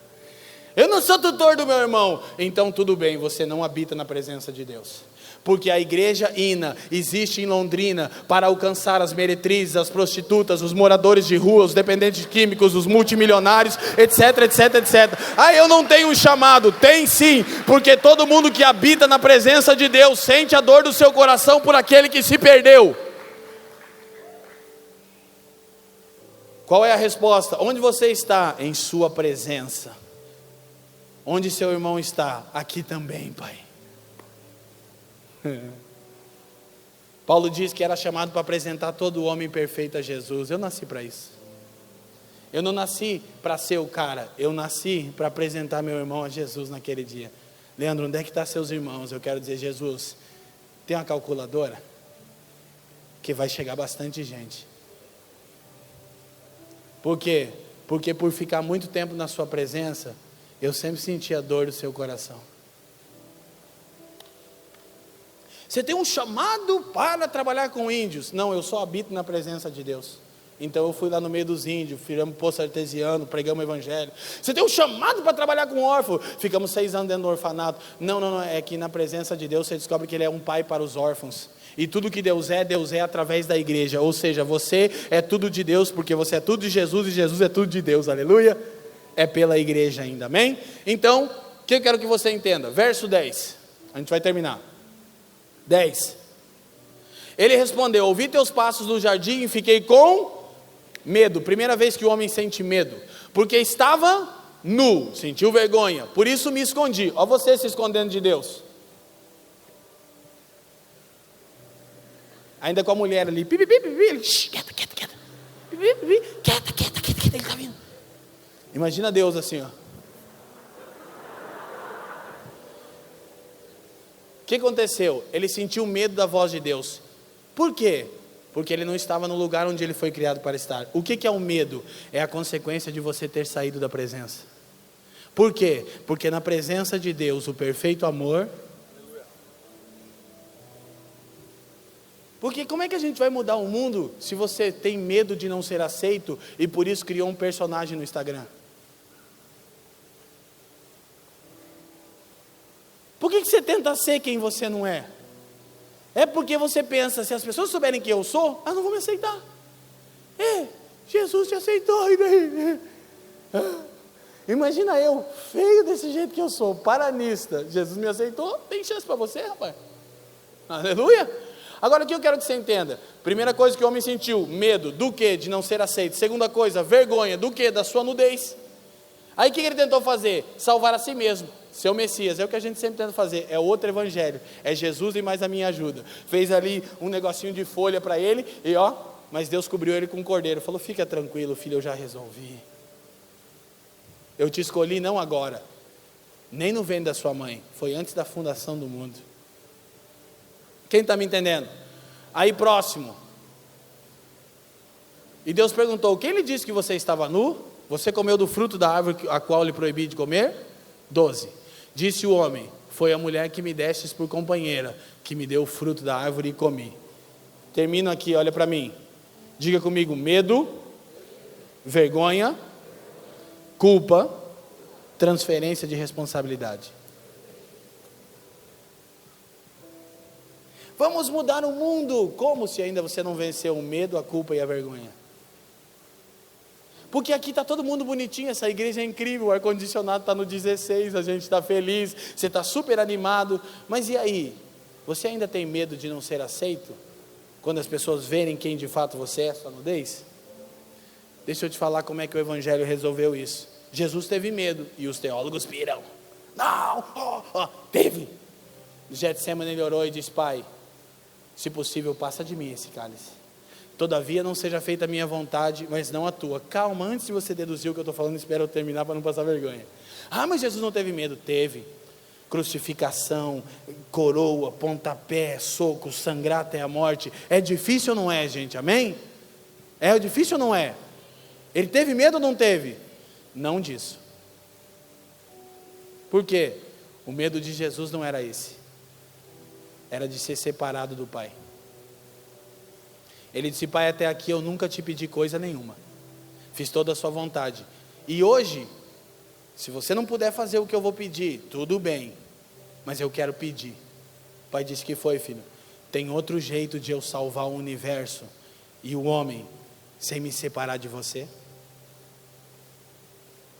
eu não sou tutor do meu irmão. Então tudo bem, você não habita na presença de Deus. Porque a igreja INA existe em Londrina para alcançar as meretrizes, as prostitutas, os moradores de rua, os dependentes químicos, os multimilionários, etc, etc, etc. Ah, eu não tenho um chamado. Tem sim, porque todo mundo que habita na presença de Deus sente a dor do seu coração por aquele que se perdeu. Qual é a resposta? Onde você está? Em sua presença. Onde seu irmão está? Aqui também, Pai. Paulo diz que era chamado para apresentar todo o homem perfeito a Jesus. Eu nasci para isso. Eu não nasci para ser o cara. Eu nasci para apresentar meu irmão a Jesus naquele dia. Leandro, onde é que estão seus irmãos? Eu quero dizer, Jesus, tem uma calculadora? Que vai chegar bastante gente. Por quê? Porque por ficar muito tempo na sua presença, eu sempre senti a dor do seu coração. Você tem um chamado para trabalhar com índios? Não, eu só habito na presença de Deus. Então eu fui lá no meio dos índios, fizemos poço artesiano, pregamos o evangelho. Você tem um chamado para trabalhar com órfão? Ficamos 6 anos dentro do orfanato. Não, é que na presença de Deus você descobre que Ele é um pai para os órfãos. E tudo que Deus é através da igreja. Ou seja, você é tudo de Deus, porque você é tudo de Jesus e Jesus é tudo de Deus, aleluia. É pela igreja ainda, amém? Então, o que eu quero que você entenda? Verso 10, a gente vai terminar. 10. Ele respondeu: ouvi teus passos no jardim e fiquei com medo. Primeira vez que o homem sente medo, porque estava nu, sentiu vergonha, por isso me escondi. Olha você se escondendo de Deus. Ainda com a mulher ali, quieta, ele está vindo. Imagina Deus assim, ó. O que aconteceu? Ele sentiu medo da voz de Deus. Por quê? Porque ele não estava no lugar onde ele foi criado para estar. O que é o medo? É a consequência de você ter saído da presença. Por quê? Porque na presença de Deus, o perfeito amor... Porque como é que a gente vai mudar o mundo se você tem medo de não ser aceito e por isso criou um personagem no Instagram? Por que você tenta ser quem você não é? É porque você pensa, se as pessoas souberem quem eu sou, elas não vão me aceitar. Jesus te aceitou, e daí? Imagina eu, feio desse jeito que eu sou, paranista. Jesus me aceitou, tem chance para você, rapaz. Aleluia. Agora o que eu quero que você entenda? Primeira coisa que o homem sentiu, medo, do que? De não ser aceito. Segunda coisa, vergonha, do que? Da sua nudez. Aí o que ele tentou fazer? Salvar a si mesmo. Seu Messias, é o que a gente sempre tenta fazer, é outro evangelho, é Jesus e mais a minha ajuda. Fez ali um negocinho de folha para ele, e mas Deus cobriu ele com um cordeiro, falou: fica tranquilo filho, eu já resolvi. Eu te escolhi não agora, nem no ventre da sua mãe, foi antes da fundação do mundo. Quem está me entendendo? Aí próximo, e Deus perguntou: quem lhe disse que você estava nu? Você comeu do fruto da árvore a qual lhe proibi de comer? 12. Disse o homem: foi a mulher que me destes por companheira, que me deu o fruto da árvore e comi. Termino aqui, olha para mim. Diga comigo: medo, vergonha, culpa, transferência de responsabilidade. Vamos mudar o mundo. Como se ainda você não venceu o medo, a culpa e a vergonha? Porque aqui está todo mundo bonitinho, essa igreja é incrível, o ar-condicionado está no 16, a gente está feliz, você está super animado, mas e aí? Você ainda tem medo de não ser aceito? Quando as pessoas verem quem de fato você é, sua nudez? Deixa eu te falar como é que o evangelho resolveu isso. Jesus teve medo, e os teólogos piram. Não, teve. Getsemane ele orou e disse: Pai, se possível, passa de mim esse cálice. Todavia não seja feita a minha vontade, mas não a tua. Calma, antes de você deduzir o que eu estou falando, espera eu terminar para não passar vergonha. Ah, mas Jesus não teve medo. Teve. Crucificação, coroa, pontapé, soco, sangrar até a morte. É difícil ou não é, gente? Amém? É difícil ou não é? Ele teve medo ou não teve? Não disso. Por quê? O medo de Jesus não era esse. Era de ser separado do Pai. Ele disse: Pai, até aqui eu nunca te pedi coisa nenhuma. Fiz toda a sua vontade. E hoje, se você não puder fazer o que eu vou pedir, tudo bem, mas eu quero pedir. O Pai disse: que foi, filho? Tem outro jeito de eu salvar o universo e o homem sem me separar de você?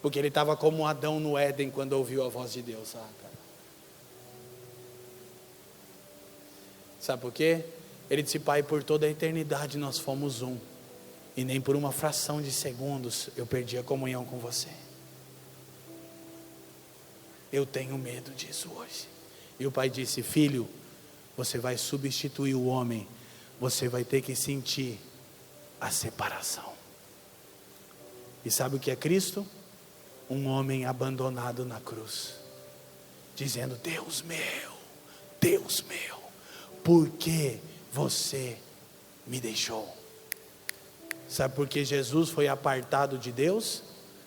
Porque ele estava como Adão no Éden quando ouviu a voz de Deus. Sabe por quê? Ele disse: Pai, por toda a eternidade nós fomos um, e nem por uma fração de segundos eu perdi a comunhão com você. Eu tenho medo disso hoje. E o Pai disse: filho, você vai substituir o homem, você vai ter que sentir a separação. E sabe o que é Cristo? Um homem abandonado na cruz, dizendo: Deus meu, por que você me deixou? Sabe por que Jesus foi apartado de Deus?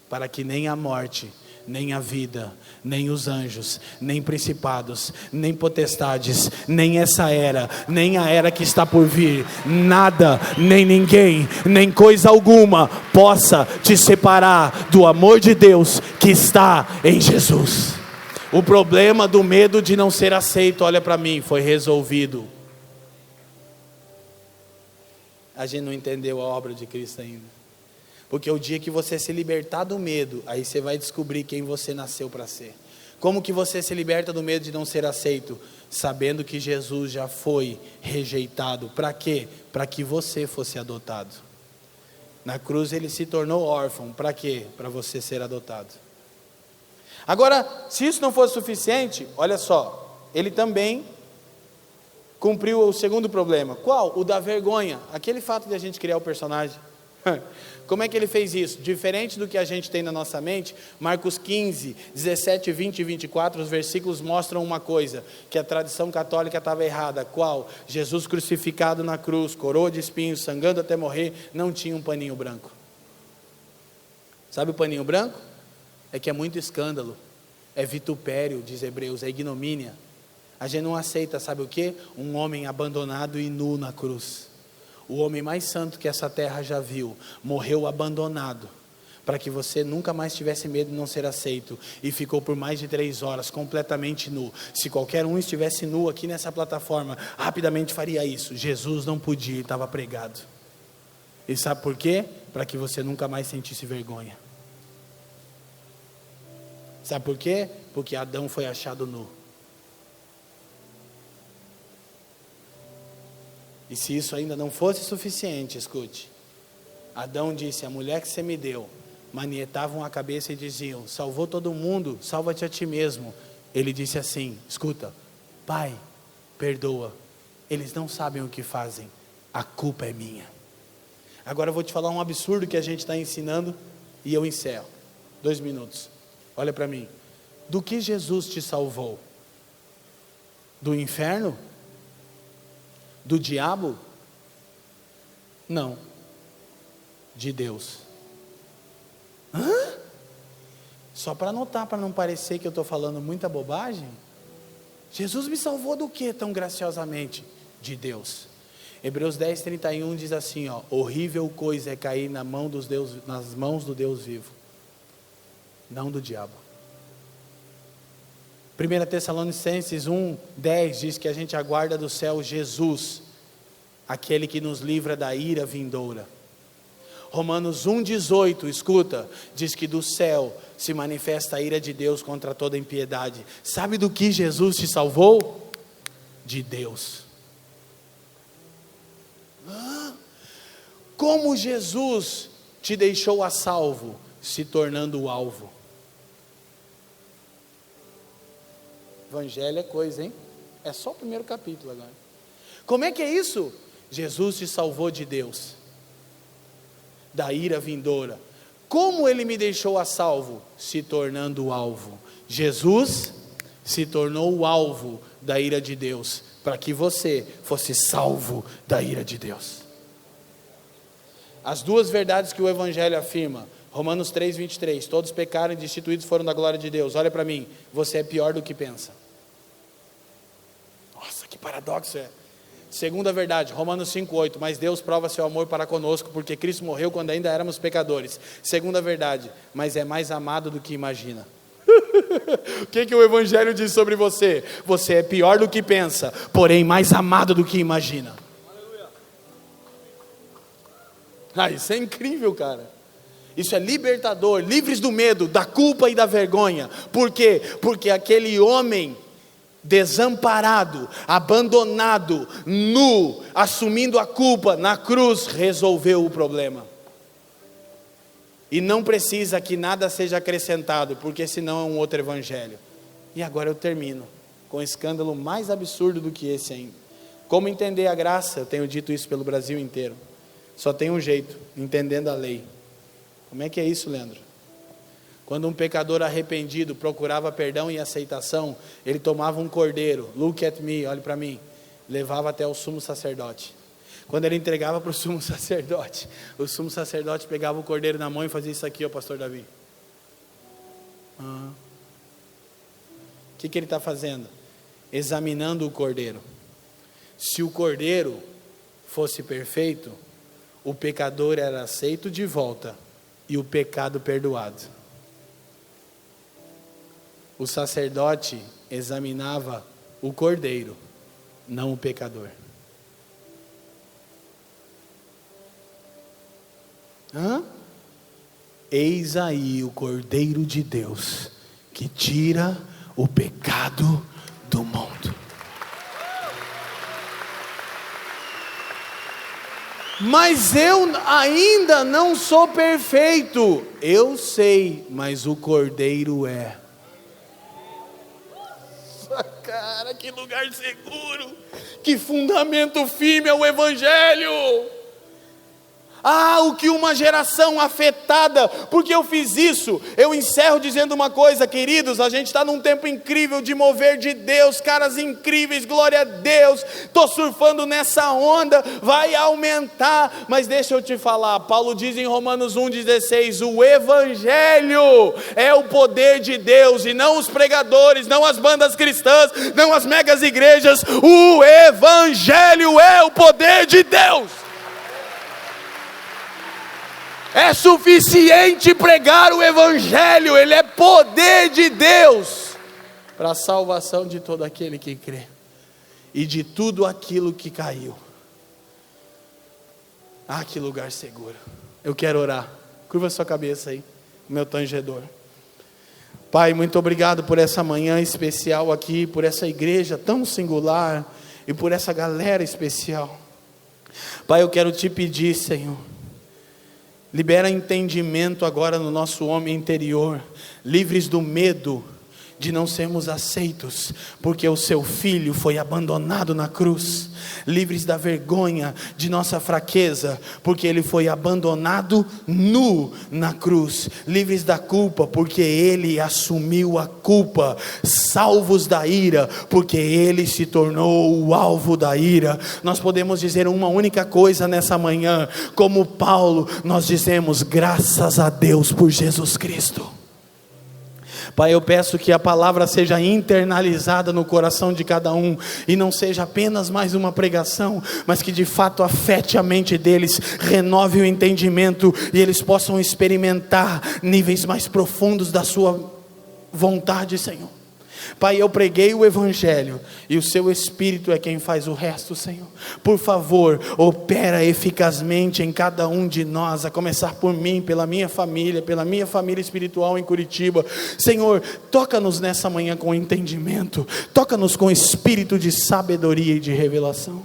Para que nem a morte, nem a vida, nem os anjos, nem principados, nem potestades, nem essa era, nem a era que está por vir, nada, nem ninguém, nem coisa alguma possa te separar do amor de Deus que está em Jesus. O problema do medo de não ser aceito, olha para mim, foi resolvido. A gente não entendeu a obra de Cristo ainda. Porque o dia que você se libertar do medo, aí você vai descobrir quem você nasceu para ser. Como que você se liberta do medo de não ser aceito? Sabendo que Jesus já foi rejeitado. Para quê? Para que você fosse adotado. Na cruz ele se tornou órfão. Para quê? Para você ser adotado. Agora, se isso não fosse suficiente, olha só, ele também cumpriu o segundo problema. Qual? O da vergonha. Aquele fato de a gente criar o personagem. Como é que ele fez isso? Diferente do que a gente tem na nossa mente, Marcos 15, 17, 20 e 24, os versículos mostram uma coisa, que a tradição católica estava errada. Qual? Jesus crucificado na cruz, coroa de espinhos, sangrando até morrer, não tinha um paninho branco. Sabe o paninho branco? É que é muito escândalo, é vitupério, diz Hebreus, é ignomínia. A gente não aceita, sabe o que? Um homem abandonado e nu na cruz. O homem mais santo que essa terra já viu, morreu abandonado, para que você nunca mais tivesse medo de não ser aceito, e ficou por mais de 3 horas completamente nu. Se qualquer um estivesse nu aqui nessa plataforma, rapidamente faria isso. Jesus não podia, ele estava pregado. E sabe por quê? Para que você nunca mais sentisse vergonha. Sabe por quê? Porque Adão foi achado nu. E se isso ainda não fosse suficiente, escute. Adão disse: a mulher que você me deu. Manietavam a cabeça e diziam: salvou todo mundo, salva-te a ti mesmo. Ele disse assim, escuta: Pai, perdoa, eles não sabem o que fazem, a culpa é minha. Agora eu vou te falar um absurdo que a gente está ensinando e eu encerro. 2 minutos, olha para mim. Do que Jesus te salvou? Do inferno? Do diabo? Não, de Deus. Hã? Só para anotar, para não parecer que eu estou falando muita bobagem. Jesus me salvou do que tão graciosamente? De Deus. Hebreus 10, 31 diz assim, ó: horrível coisa é cair nas mãos do Deus vivo, não do diabo. 1 Tessalonicenses 1, 10 diz que a gente aguarda do céu Jesus, aquele que nos livra da ira vindoura. Romanos 1, 18, escuta, diz que do céu se manifesta a ira de Deus contra toda impiedade. Sabe do que Jesus te salvou? De Deus. Como Jesus te deixou a salvo? Se tornando o alvo. Evangelho é coisa, hein? É só o primeiro capítulo agora. Como é que é isso? Jesus te salvou de Deus, da ira vindoura. Como Ele me deixou a salvo? Se tornando o alvo. Jesus se tornou o alvo da ira de Deus, para que você fosse salvo da ira de Deus. As duas verdades que o Evangelho afirma, Romanos 3:23, todos pecaram e destituídos foram da glória de Deus. Olha para mim, você é pior do que pensa. Nossa, que paradoxo é. Segunda verdade, Romanos 5:8, mas Deus prova seu amor para conosco, porque Cristo morreu quando ainda éramos pecadores. Segunda verdade, mas é mais amado do que imagina. O que o Evangelho diz sobre você? Você é pior do que pensa, porém mais amado do que imagina. Isso é incrível, cara. Isso é libertador, livres do medo, da culpa e da vergonha. Por quê? Porque aquele homem desamparado, abandonado, nu, assumindo a culpa na cruz, resolveu o problema. E não precisa que nada seja acrescentado, porque senão é um outro evangelho. E agora eu termino com um escândalo mais absurdo do que esse ainda. Como entender a graça? Eu tenho dito isso pelo Brasil inteiro. Só tem um jeito, entendendo a lei. Como é que é isso, Leandro? Quando um pecador arrependido procurava perdão e aceitação, ele tomava um cordeiro, look at me, olhe para mim, levava até o sumo sacerdote. Quando ele entregava para o sumo sacerdote pegava o cordeiro na mão e fazia isso aqui, ó, pastor Davi. O que ele está fazendo? Examinando o cordeiro. Se o cordeiro fosse perfeito, o pecador era aceito de volta e o pecado perdoado. O sacerdote examinava o cordeiro, não o pecador. Eis aí o Cordeiro de Deus, que tira o pecado do mundo. Mas eu ainda não sou perfeito. Eu sei, mas o Cordeiro é. Cara, que lugar seguro, que fundamento firme é o Evangelho. O que uma geração afetada, porque eu fiz isso. Eu encerro dizendo uma coisa, queridos, a gente está num tempo incrível de mover de Deus, caras incríveis, glória a Deus, estou surfando nessa onda, vai aumentar, mas deixa eu te falar, Paulo diz em Romanos 1,16, o Evangelho é o poder de Deus, e não os pregadores, não as bandas cristãs, não as megas igrejas, o Evangelho é o poder de Deus. É suficiente pregar o Evangelho, ele é poder de Deus, para a salvação de todo aquele que crê, e de tudo aquilo que caiu. Que lugar seguro. Eu quero orar, curva sua cabeça aí, meu tangedor. Pai, muito obrigado por essa manhã especial aqui, por essa igreja tão singular, e por essa galera especial. Pai, eu quero te pedir, Senhor, libera entendimento agora no nosso homem interior, livres do medo de não sermos aceitos, porque o seu filho foi abandonado na cruz, livres da vergonha de nossa fraqueza, porque ele foi abandonado nu na cruz, livres da culpa, porque ele assumiu a culpa, salvos da ira, porque ele se tornou o alvo da ira. Nós podemos dizer uma única coisa nessa manhã, como Paulo, nós dizemos graças a Deus por Jesus Cristo. Pai, eu peço que a palavra seja internalizada no coração de cada um, e não seja apenas mais uma pregação, mas que de fato afete a mente deles, renove o entendimento, e eles possam experimentar níveis mais profundos da sua vontade, Senhor. Pai, eu preguei o Evangelho, e o seu Espírito é quem faz o resto, Senhor. Por favor, opera eficazmente em cada um de nós, a começar por mim, pela minha família espiritual em Curitiba. Senhor, toca-nos nessa manhã com entendimento, toca-nos com espírito de sabedoria e de revelação.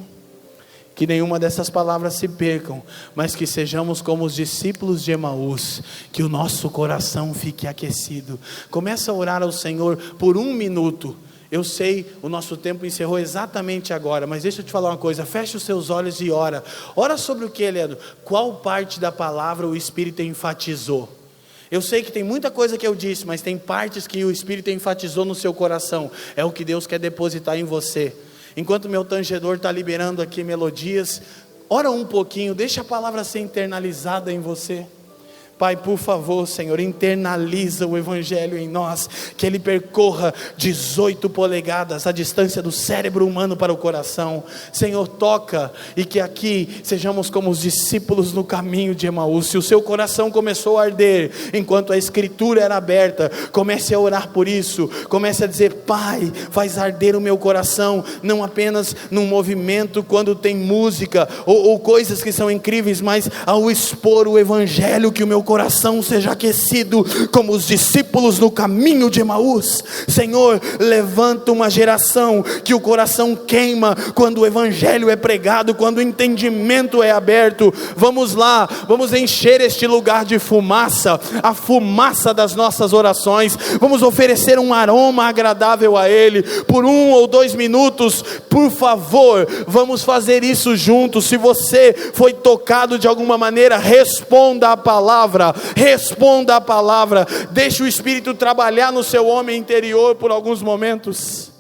Que nenhuma dessas palavras se percam, mas que sejamos como os discípulos de Emaús, que o nosso coração fique aquecido. Começa a orar ao Senhor por 1 minuto, Eu sei, o nosso tempo encerrou exatamente agora, mas deixa eu te falar uma coisa, feche os seus olhos e ora. Ora sobre o que, Leandro? Qual parte da palavra o Espírito enfatizou? Eu sei que tem muita coisa que eu disse, mas tem partes que o Espírito enfatizou no seu coração. É o que Deus quer depositar em você. Enquanto meu tangedor está liberando aqui melodias, ora um pouquinho, deixa a palavra ser internalizada em você. Pai, por favor, Senhor, internaliza o Evangelho em nós, que ele percorra 18 polegadas, a distância do cérebro humano para o coração. Senhor, toca, e que aqui sejamos como os discípulos no caminho de Emaús. Se o seu coração começou a arder, enquanto a Escritura era aberta, comece a orar por isso, comece a dizer: Pai, faz arder o meu coração, não apenas num movimento quando tem música, ou coisas que são incríveis, mas ao expor o Evangelho, que o meu coração seja aquecido como os discípulos no caminho de Emaús. Senhor, levanta uma geração que o coração queima quando o Evangelho é pregado, quando o entendimento é aberto. Vamos lá, vamos encher este lugar de fumaça, a fumaça das nossas orações. Vamos oferecer um aroma agradável a Ele, por 1 ou 2 minutos, por favor, vamos fazer isso juntos. Se você foi tocado de alguma maneira, responda a palavra, deixe o Espírito trabalhar no seu homem interior por alguns momentos.